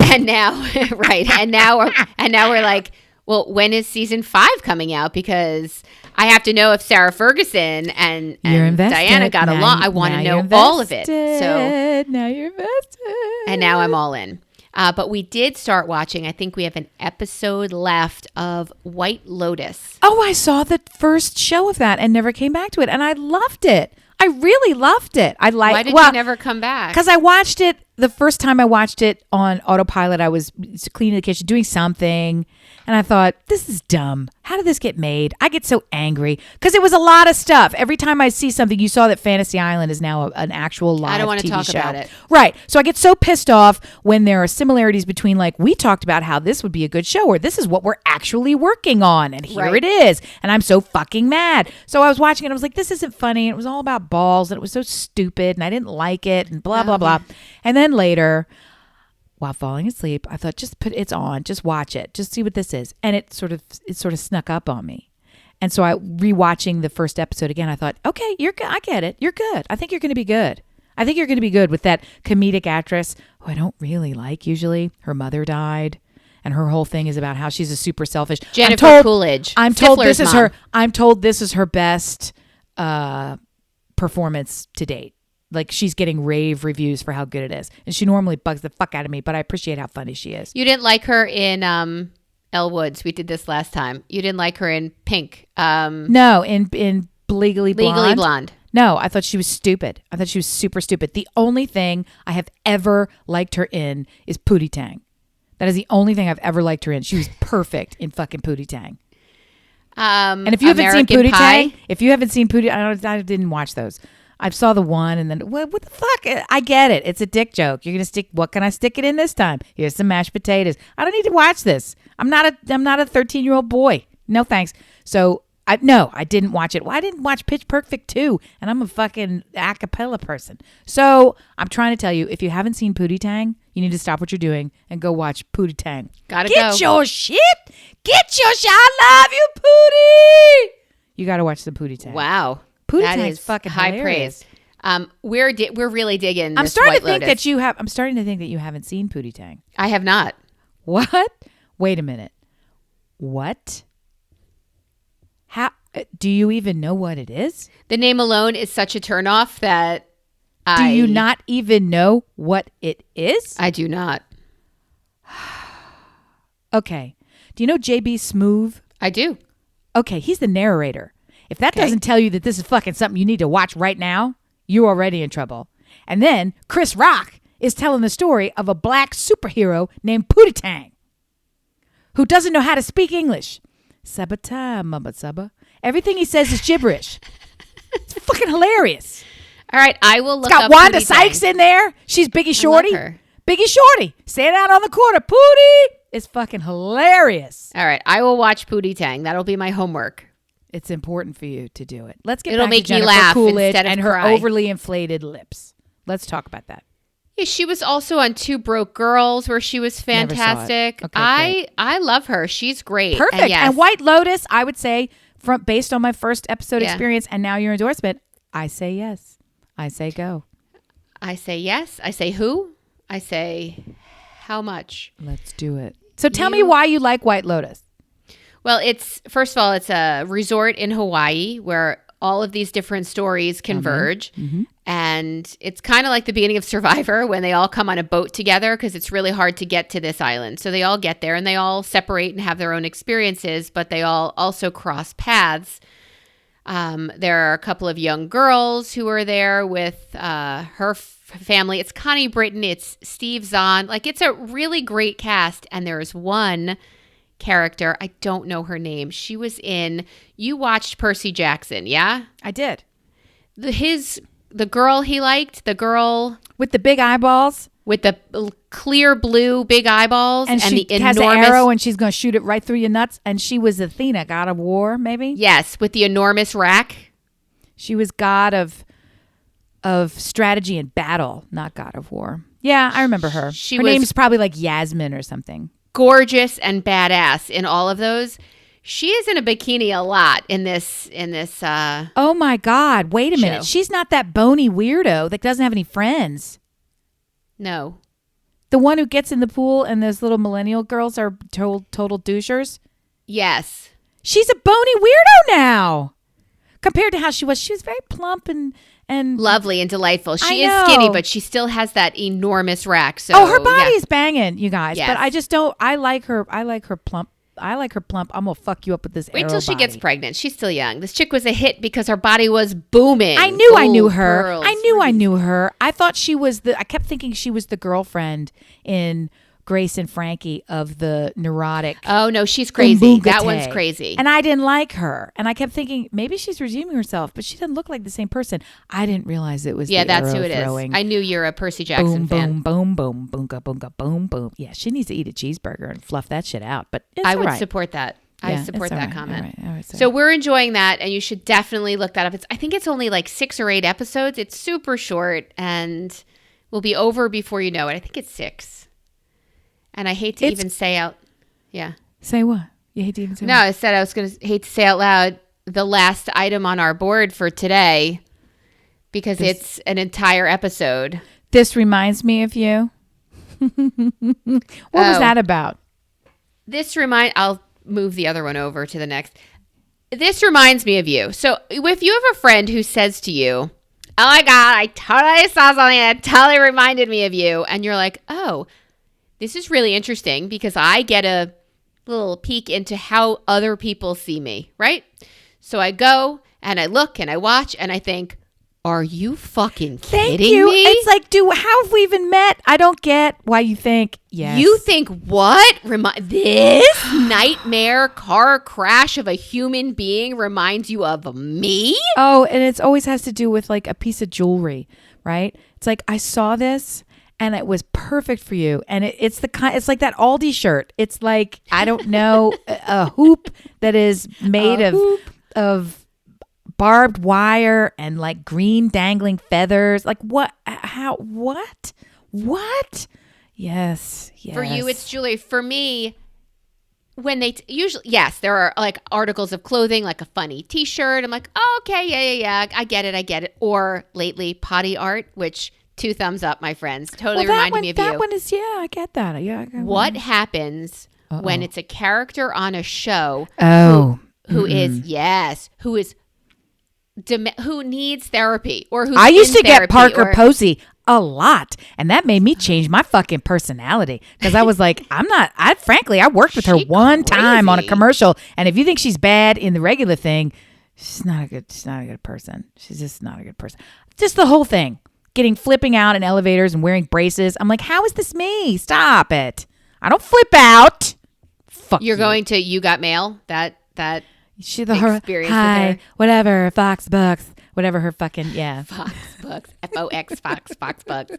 And now, right. And now we're like, well, when is season 5 coming out? Because I have to know if Sarah Ferguson and Diana got along. I want to know all of it. So now you're invested. And now I'm all in. But we did start watching. I think we have an episode left of White Lotus. Oh, I saw the first show of that and never came back to it. And I loved it. I really loved it. Why did you never come back? Because I watched it the first time I watched it on autopilot. I was cleaning the kitchen, doing something. And I thought, this is dumb. How did this get made? I get so angry because it was a lot of stuff. Every time I see something, you saw that Fantasy Island is now an actual live TV show. I don't want to talk about it. Right. So I get so pissed off when there are similarities between we talked about how this would be a good show or this is what we're actually working on. And here it is. And I'm so fucking mad. So I was watching it. I was like, this isn't funny. And it was all about balls and it was so stupid and I didn't like it and blah, blah, blah. And then later, while falling asleep, I thought, it's on, just watch it, just see what this is. And it sort of snuck up on me. And so rewatching the first episode again, I thought, okay, you're good. I get it. You're good. I think you're going to be good. I think you're going to be good with that comedic actress who I don't really like usually. Her mother died. And her whole thing is about how she's a super selfish. Jennifer Coolidge. I'm told Stifler's this is mom. her. I'm told this is her best performance to date. Like she's getting rave reviews for how good it is, and she normally bugs the fuck out of me. But I appreciate how funny she is. You didn't like her in Elle Woods. We did this last time. You didn't like her in Pink. No, in Legally Blonde. Legally Blonde. No, I thought she was stupid. I thought she was super stupid. The only thing I have ever liked her in is Pootie Tang. That is the only thing I've ever liked her in. She was perfect in fucking Pootie Tang. And if you haven't seen Pootie Tang, I didn't watch those. I saw the one and then what the fuck? I get it. It's a dick joke. You're gonna stick. What can I stick it in this time? Here's some mashed potatoes. I don't need to watch this. I'm not a 13-year-old boy. No thanks. So I didn't watch it. Well, I didn't watch Pitch Perfect 2, and I'm a fucking a cappella person. So I'm trying to tell you, if you haven't seen Pootie Tang, you need to stop what you're doing and go watch Pootie Tang. Get your shit. Get your shit. I love you, Pootie. You got to watch the Pootie Tang. Wow. Pootie Tang is fucking high hilarious. praise. We're really digging. I'm this starting White to think Lotus. I'm starting to think that you haven't seen Pootie Tang. I have not. What? Wait a minute. What? How do you even know what it is? The name alone is such a turnoff that Do you not even know what it is? I do not. Okay. Do you know JB Smoove? I do. Okay, he's the narrator. If that doesn't tell you that this is fucking something you need to watch right now, you're already in trouble. And then Chris Rock is telling the story of a black superhero named Pootie Tang who doesn't know how to speak English. Sabata, mama saba. Everything he says is gibberish. It's fucking hilarious. All right, I will look It's got up Wanda Pootie Sykes Tang. in there. She's Biggie Shorty. I love her. Biggie Shorty. Stand out on the corner. Pootie. It's fucking hilarious. All right, I will watch Pootie Tang. That'll be my homework. It's important for you to do it. Let's get It'll back make to me Jennifer laugh Coolidge instead of and her cry. overly inflated lips. Let's talk about that. Yeah, she was also on Two Broke Girls, where she was Never saw it. fantastic. Okay, I love her. She's great. Perfect. And, yes, And White Lotus, I would say, based on my first episode Yeah. experience and now your endorsement, I say yes. I say go. I say yes. I say who. I say how much. Let's do it. So tell me why you like White Lotus. Well, first of all, it's a resort in Hawaii where all of these different stories converge. Mm-hmm. And it's kind of like the beginning of Survivor when they all come on a boat together because it's really hard to get to this island. So they all get there and they all separate and have their own experiences, but they all also cross paths. There are a couple of young girls who are there with her family. It's Connie Britton. It's Steve Zahn. Like, it's a really great cast. And there's one character. I don't know her name. She was you watched Percy Jackson, yeah? I did. The girl he liked, the girl With the big eyeballs. with the clear blue big eyeballs And she the has enormous an arrow and she's going to shoot it right through your nuts. And she was Athena, god of war, maybe? Yes, with the enormous rack. She was god of strategy and battle, not god of war. Yeah, I remember her. Her name's probably like Yasmin or something. Gorgeous and badass in all of those. She is in a bikini a lot in this Oh my God. Wait a minute. show. She's not that bony weirdo that doesn't have any friends. No. The one who gets in the pool and those little millennial girls are total douchers. Yes. She's a bony weirdo now. Compared to how she was very plump and Lovely and delightful. She I is know. skinny, but she still has that enormous rack. So her body yeah. is banging, you guys. Yes. But I just don't. I like her plump. I like her plump. I'm gonna fuck you up with this. Wait arrow till she gets body. pregnant. She's still young. This chick was a hit because her body was booming. I knew I knew Oh, her. girls. I knew her. I thought she was I kept thinking she was the girlfriend in Grace and Frankie of the neurotic. Oh no, she's crazy. That Umbugate. one's crazy. And I didn't like her. And I kept thinking maybe she's redeeming herself, but she doesn't look like the same person. I didn't realize it was Yeah, the that's arrow who it throwing. is. I knew you're a Percy Jackson fan. Boom, boom, boom, boonga, boonga, boom, boom. Yeah, she needs to eat a cheeseburger and fluff that shit out. But it's I all would right. support that. Yeah, I it's support all that right, comment. all right, So we're enjoying that, and you should definitely look that up. I think it's only like 6 or 8 episodes. It's super short, and will be over before you know it. I think it's 6. And I hate to even say out. Yeah. Say what? You hate to even say No, what? I said I was going to hate to say out loud the last item on our board for today. because it's an entire episode. This reminds me of you. What was that about? I'll move the other one over to the next. This reminds me of you. So if you have a friend who says to you, oh my God, I totally saw something that totally reminded me of you. And you're like, oh, this is really interesting because I get a little peek into how other people see me, right? So I go and I look and I watch and I think, are you fucking kidding me? It's like, how have we even met? I don't get why you think, yes. You think what? This nightmare car crash of a human being reminds you of me? Oh, and it always has to do with like a piece of jewelry, right? It's like, I saw this and it was perfect for you. And it's like that Aldi shirt. It's like, I don't know, a hoop that is made of barbed wire and like green dangling feathers. Like what? How? What? Yes. For you, it's jewelry. For me, when they usually, yes, there are like articles of clothing, like a funny T-shirt. I'm like, oh, okay, yeah. I get it. Or lately, potty art, which 2 thumbs up, my friends. Totally reminded me of you. That one is, I get that. Yeah. What happens when it's a character on a show who needs therapy or who's I used to get Parker Posey a lot, and that made me change my fucking personality because I was like, I worked with her one time on a commercial, and if you think she's bad in the regular thing, she's not a good person. She's just not a good person. Just the whole thing, flipping out in elevators and wearing braces. I'm like, how is this me? Stop it. I don't flip out. Fuck you. You're going to You Got Mail? That She experience hi, with her. Whatever, Fox Bucks, whatever her fucking, Fox Bucks, Fox, Fox Bucks.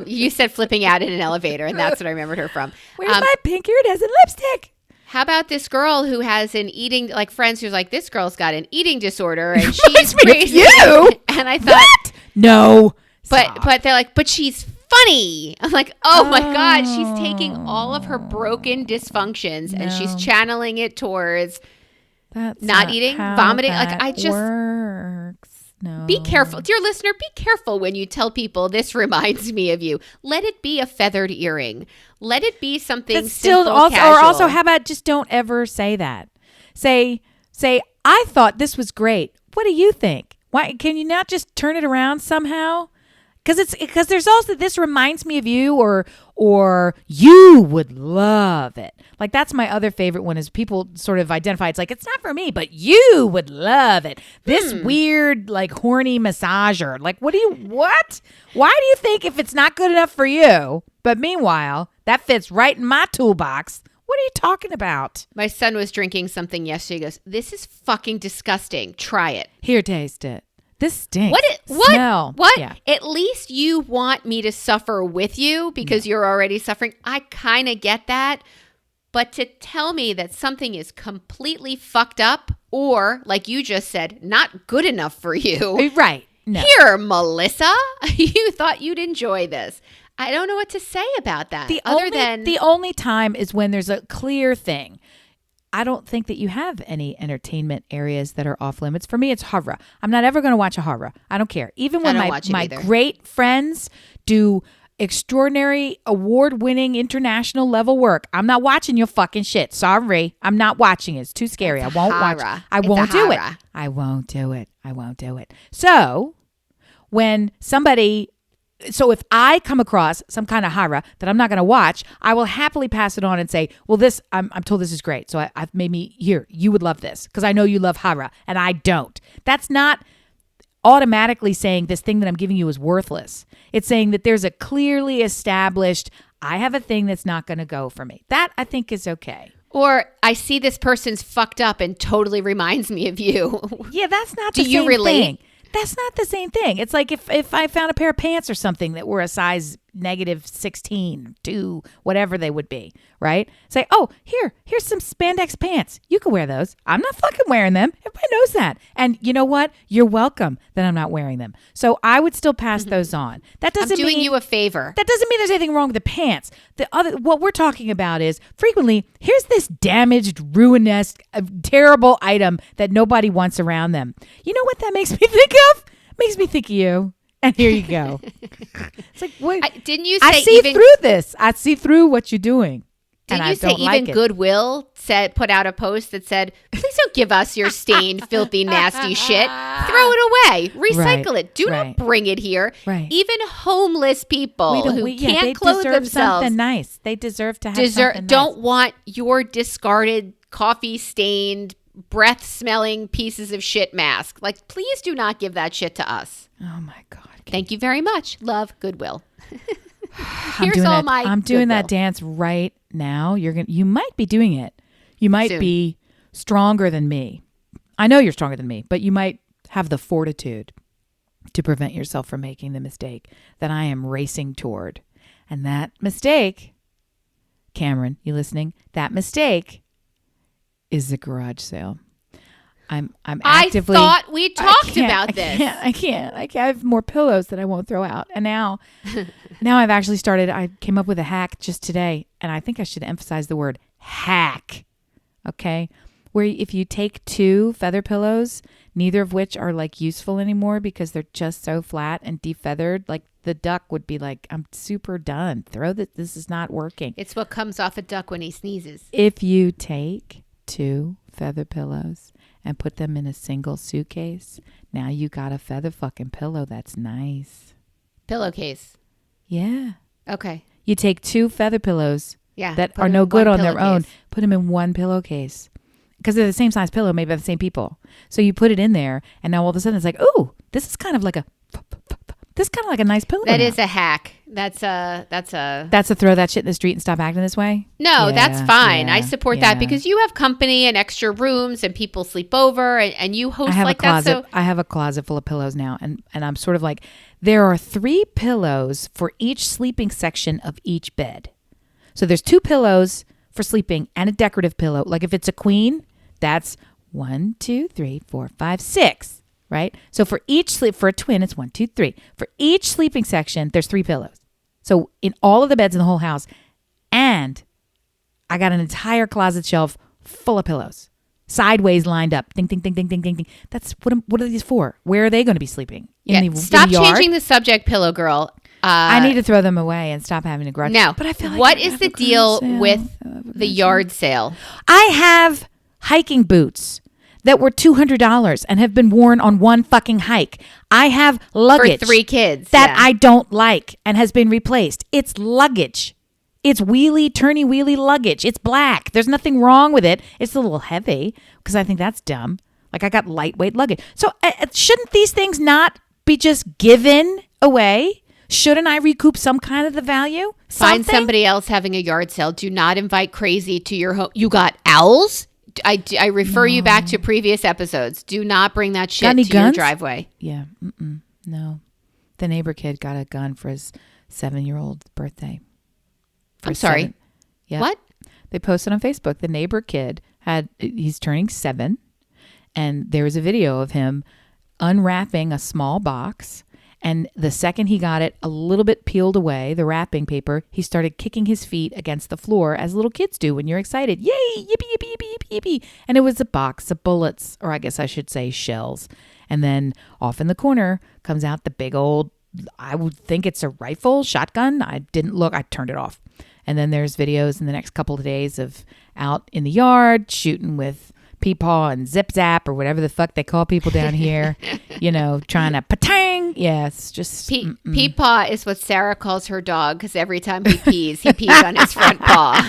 You said flipping out in an elevator, and that's what I remembered her from. Where's my pink iridescent lipstick? How about this girl who has an eating, like friends who's like, this girl's got an eating disorder, and she's crazy. You? And I thought, what? No. But they're like, but she's funny. I'm like, oh my God, she's taking all of her broken dysfunctions and she's channeling it towards not eating, vomiting. Like I just works. No. Be careful, dear listener. Be careful when you tell people this reminds me of you. Let it be a feathered earring. Let it be something that's still simple, casual. Or also, how about just don't ever say that. Say, I thought this was great. What do you think? Why can you not just turn it around somehow? Because there's also this reminds me of you or you would love it. Like that's my other favorite one is people sort of identify. It's like, it's not for me, but you would love it. This weird, like horny massager. Like, what? Why do you think if it's not good enough for you, but meanwhile, that fits right in my toolbox? What are you talking about? My son was drinking something yesterday. He goes, this is fucking disgusting. Try it. Here, taste it. This stinks. What? Smell. What? Yeah. At least you want me to suffer with you because you're already suffering. I kind of get that. But to tell me that something is completely fucked up or, like you just said, not good enough for you. Right. No. Here, Melissa, you thought you'd enjoy this. I don't know what to say about that. The only time is when there's a clear thing. I don't think that you have any entertainment areas that are off limits. For me, it's horror. I'm not ever going to watch a horror. I don't care. Even when my great friends do extraordinary award-winning international level work, I'm not watching your fucking shit. Sorry. I'm not watching it. It's too scary. I won't watch it. I won't do it. I won't do it. So if I come across some kind of horror that I'm not going to watch, I will happily pass it on and say, well, I'm told this is great. So I've made me here. You would love this because I know you love horror and I don't. That's not automatically saying this thing that I'm giving you is worthless. It's saying that there's a clearly established, I have a thing that's not going to go for me. That I think is okay. Or I see this person's fucked up and totally reminds me of you. Yeah, that's not the same thing. Do you relate? That's not the same thing. It's like if I found a pair of pants or something that were a size -16, 2, whatever they would be, right? Say, oh, here's some spandex pants. You can wear those. I'm not fucking wearing them. Everybody knows that. And you know what? You're welcome that I'm not wearing them. So I would still pass those on. That doesn't mean I'm doing you a favor. That doesn't mean there's anything wrong with the pants. What we're talking about is frequently, here's this damaged, ruinous, terrible item that nobody wants around them. You know what that makes me think of? Makes me think of you. And here you go. It's like, what? Didn't you say I see through this. I see through what you're doing. Didn't you say even Goodwill put out a post that said, please don't give us your stained, filthy, nasty shit. Throw it away. Recycle it. Do not bring it here. Right. Even homeless people who can't clothe themselves. Something nice. They deserve to have something nice. Don't want your discarded, coffee-stained, breath-smelling pieces of shit mask. Like, please do not give that shit to us. Oh, my God. Thank you very much. Love, Goodwill. I'm doing that dance right now. You might be doing it. You might be stronger than me. I know you're stronger than me, but you might have the fortitude to prevent yourself from making the mistake that I am racing toward. And that mistake, Cameron, you listening? That mistake is the garage sale. I'm actively. I thought we talked about this. I can't. I have more pillows that I won't throw out. And now I've actually started. I came up with a hack just today, and I think I should emphasize the word hack. Okay, where if you take 2 feather pillows, neither of which are like useful anymore because they're just so flat and defeathered. Like the duck would be like, I'm super done. Throw that. This is not working. It's what comes off a duck when he sneezes. If you take 2 feather pillows and put them in a single suitcase, now you got a feather fucking pillow that's nice. Pillowcase. Yeah. Okay. You take 2 feather pillows that are no good on their own, put them in one pillowcase. Because they're the same size pillow, made by the same people. So you put it in there, and now all of a sudden it's like, ooh, this is kind of like a nice pillow. That is a hack. That's a throw that shit in the street and stop acting this way? No, that's fine. I support that because you have company and extra rooms and people sleep over and you host like that. So I have a closet full of pillows now, and I'm sort of like, there are 3 pillows for each sleeping section of each bed. So there's 2 pillows for sleeping and a decorative pillow. Like if it's a queen, that's 1, 2, 3, 4, 5, 6. Right? So for a twin, it's 1, 2, 3. For each sleeping section, there's 3 pillows. So in all of the beds in the whole house, and I got an entire closet shelf full of pillows, sideways lined up. Ding, ding, ding, ding, ding, ding, ding. That's what are these for? Where are they going to be sleeping? Stop changing the subject, pillow girl. I need to throw them away and stop having a grudge. Now, but I feel like what is the deal with the yard sale? I have hiking boots that were $200 and have been worn on one fucking hike. I have luggage for 3 kids that I don't like and has been replaced. It's luggage. It's turny wheelie luggage. It's black. There's nothing wrong with it. It's a little heavy because I think that's dumb. Like I got lightweight luggage. So shouldn't these things not be just given away? Shouldn't I recoup some kind of the value? Find somebody else having a yard sale. Do not invite crazy to your home. You got owls? I refer you back to previous episodes. Do not bring that shit to your driveway. Yeah. No. The neighbor kid got a gun for his 7-year-old birthday. I'm sorry. Yeah. What? They posted on Facebook. The neighbor kid he's turning 7. And there was a video of him unwrapping a small box. And the second he got it a little bit peeled away, the wrapping paper, he started kicking his feet against the floor as little kids do when you're excited. Yay, yippee, yippee, yippee, yippee, yippee. And it was a box of bullets, or I guess I should say shells. And then off in the corner comes out the big old, I would think it's a rifle, shotgun. I didn't look, I turned it off. And then there's videos in the next couple of days of out in the yard shooting with peepaw and zip zap or whatever the fuck they call people down here, trying to patang. Yes, just peepaw is what Sarah calls her dog because every time he pees on his front paw.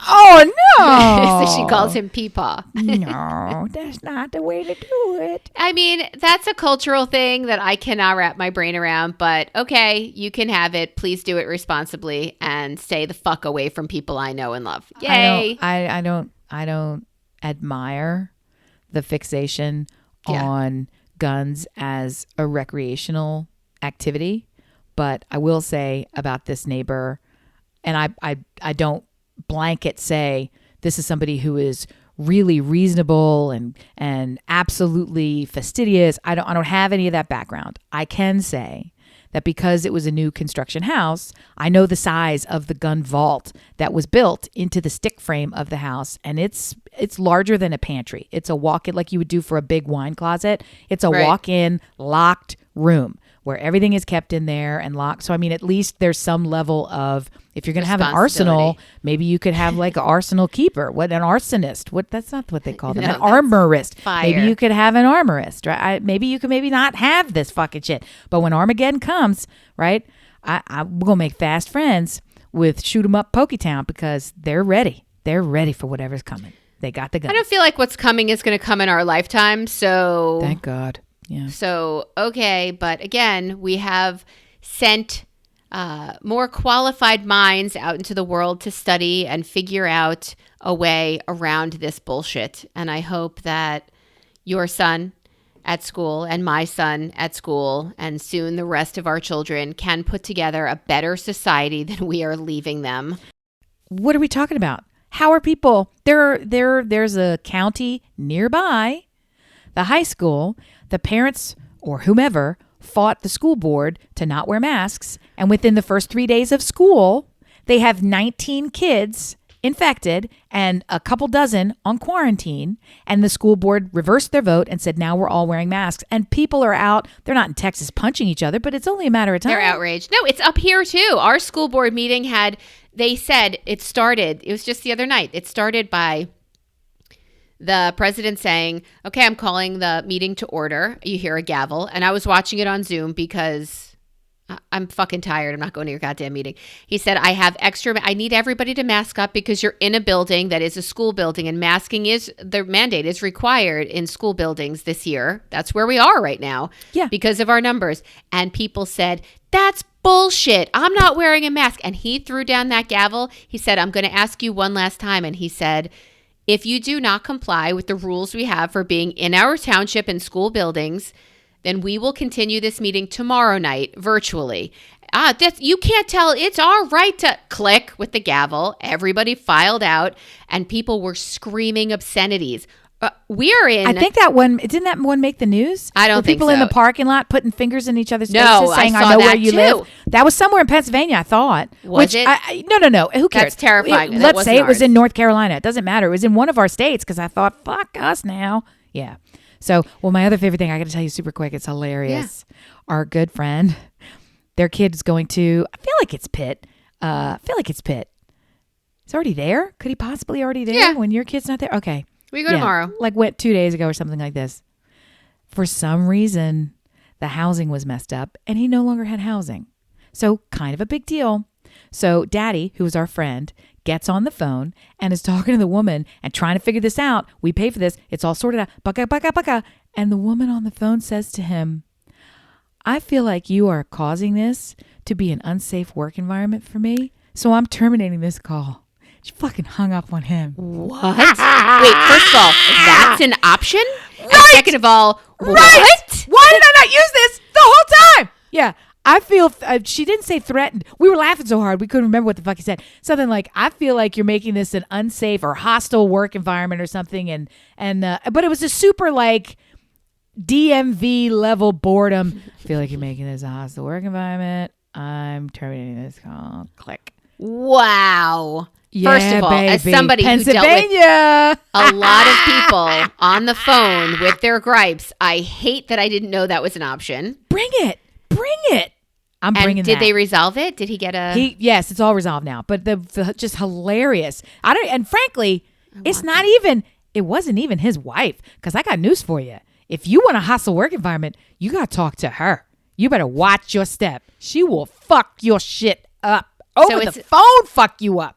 Oh no! So she calls him peepaw. No, that's not the way to do it. I mean, that's a cultural thing that I cannot wrap my brain around. But okay, you can have it. Please do it responsibly and stay the fuck away from people I know and love. Yay! I don't admire the fixation on guns as a recreational activity, but I will say about this neighbor, and I don't blanket say this is somebody who is really reasonable and absolutely fastidious. I don't have any of that background. I can say that because it was a new construction house, I know the size of the gun vault that was built into the stick frame of the house. And it's larger than a pantry. It's a walk-in, like you would do for a big wine closet. It's a walk-in locked room where everything is kept in there and locked. So, I mean, at least there's some level of, if you're going to have an arsenal, maybe you could have like an arsenal keeper. An arsonist? That's not what they call them. An armorist. Fire. Maybe you could have an armorist, right? Maybe you could not have this fucking shit. But when Armageddon comes, right, I'm going to make fast friends with Shoot 'em Up Poketown because they're ready. They're ready for whatever's coming. They got the gun. I don't feel like what's coming is going to come in our lifetime. So thank God. Yeah. So, okay. But again, we have sent more qualified minds out into the world to study and figure out a way around this bullshit. And I hope that your son at school and my son at school and soon the rest of our children can put together a better society than we are leaving them. What are we talking about? How are people? There's a county nearby, the high school. The parents or whomever fought the school board to not wear masks. And within the first 3 days of school, they have 19 kids infected and a couple dozen on quarantine. And the school board reversed their vote and said, now we're all wearing masks. And people are out. They're not in Texas punching each other, but it's only a matter of time. They're outraged. No, it's up here too. Our school board meeting they said it was just the other night. It started by the president saying, okay, I'm calling the meeting to order. You hear a gavel. And I was watching it on Zoom because I'm fucking tired. I'm not going to your goddamn meeting. He said, I need everybody to mask up because you're in a building that is a school building and masking the mandate is required in school buildings this year. That's where we are right now. Yeah. Because of our numbers. And people said, that's bullshit. I'm not wearing a mask. And he threw down that gavel. He said, I'm going to ask you one last time. And he said, if you do not comply with the rules we have for being in our township and school buildings, then we will continue this meeting tomorrow night virtually. You can't tell. It's our right to click with the gavel. Everybody filed out and people were screaming obscenities. We are in. I think that one, didn't that one make the news? I don't think so. People in the parking lot putting fingers in each other's faces saying, I know saw where that you too. live. That was somewhere in Pennsylvania, I thought. Was it? No. Who cares? That's terrifying. Let's say it was in North Carolina. It doesn't matter. It was in one of our states because I thought, fuck us now. Yeah. So, my other favorite thing, I got to tell you super quick. It's hilarious. Yeah. Our good friend, their kid is going to, I feel like it's Pitt. He's already there? Could he possibly already there when your kid's not there? Okay. We go tomorrow. Like went 2 days ago or something like this. For some reason, the housing was messed up and he no longer had housing. So kind of a big deal. So Daddy, who was our friend, gets on the phone and is talking to the woman and trying to figure this out. We pay for this. It's all sorted out. Baka. And the woman on the phone says to him, I feel like you are causing this to be an unsafe work environment for me. So I'm terminating this call. She fucking hung up on him. What? Wait, first of all, that's an option? Right. And second of all, right. What? Why did I not use this the whole time? Yeah. I feel, she didn't say threatened. We were laughing so hard, we couldn't remember what the fuck he said. Something like, I feel like you're making this an unsafe or hostile work environment or something. But it was a super like DMV level boredom. I feel like you're making this a hostile work environment. I'm terminating this call. Click. Wow. Yeah, first of all, baby. as somebody who dealt with a lot of people on the phone with their gripes, I hate that I didn't know that was an option. Bring it. I'm bringing that. Did they resolve it? Did he get a... Yes, it's all resolved now. But the just hilarious. And frankly, it wasn't even his wife. Because I got news for you. If you want a hostile work environment, you got to talk to her. You better watch your step. She will fuck your shit up. Over the phone, fuck you up.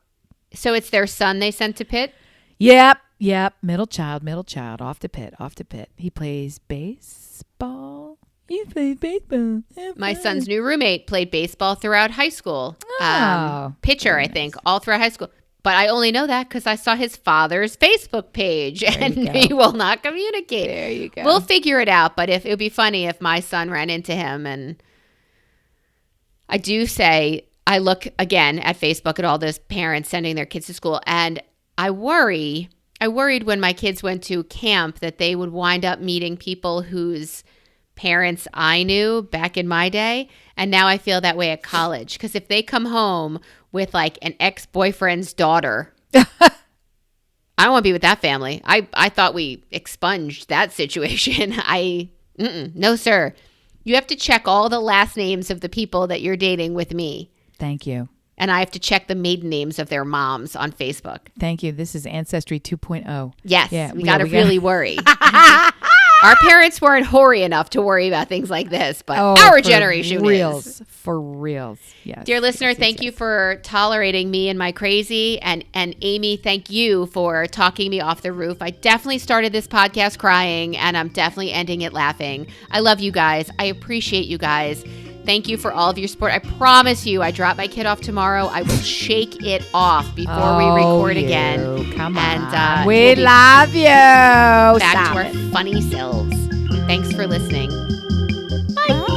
So it's their son they sent to Pitt? Yep. Middle child, off to Pitt. He plays baseball. My son's new roommate played baseball throughout high school. Pitcher, I think, all throughout high school. But I only know that because I saw his father's Facebook page and he will not communicate. There you go. We'll figure it out. But it would be funny if my son ran into him. And I do say, I look again at Facebook at all those parents sending their kids to school. And I worried when my kids went to camp that they would wind up meeting people whose parents I knew back in my day. And now I feel that way at college. Because if they come home with like an ex-boyfriend's daughter, I don't want to be with that family. I thought we expunged that situation. No, sir. You have to check all the last names of the people that you're dating with me. Thank you. And I have to check the maiden names of their moms on Facebook. Thank you. This is Ancestry 2.0. Yes. Yeah, we got to really worry. Our parents weren't hoary enough to worry about things like this, but our generation is. For reals. Yes. Dear listener, thank you for tolerating me and my crazy. And Amy, thank you for talking me off the roof. I definitely started this podcast crying, and I'm definitely ending it laughing. I love you guys. I appreciate you guys. Thank you for all of your support. I promise you, I drop my kid off tomorrow. I will shake it off before we record again. Come on. And we love you. Back to our funny selves. Thanks for listening. Bye.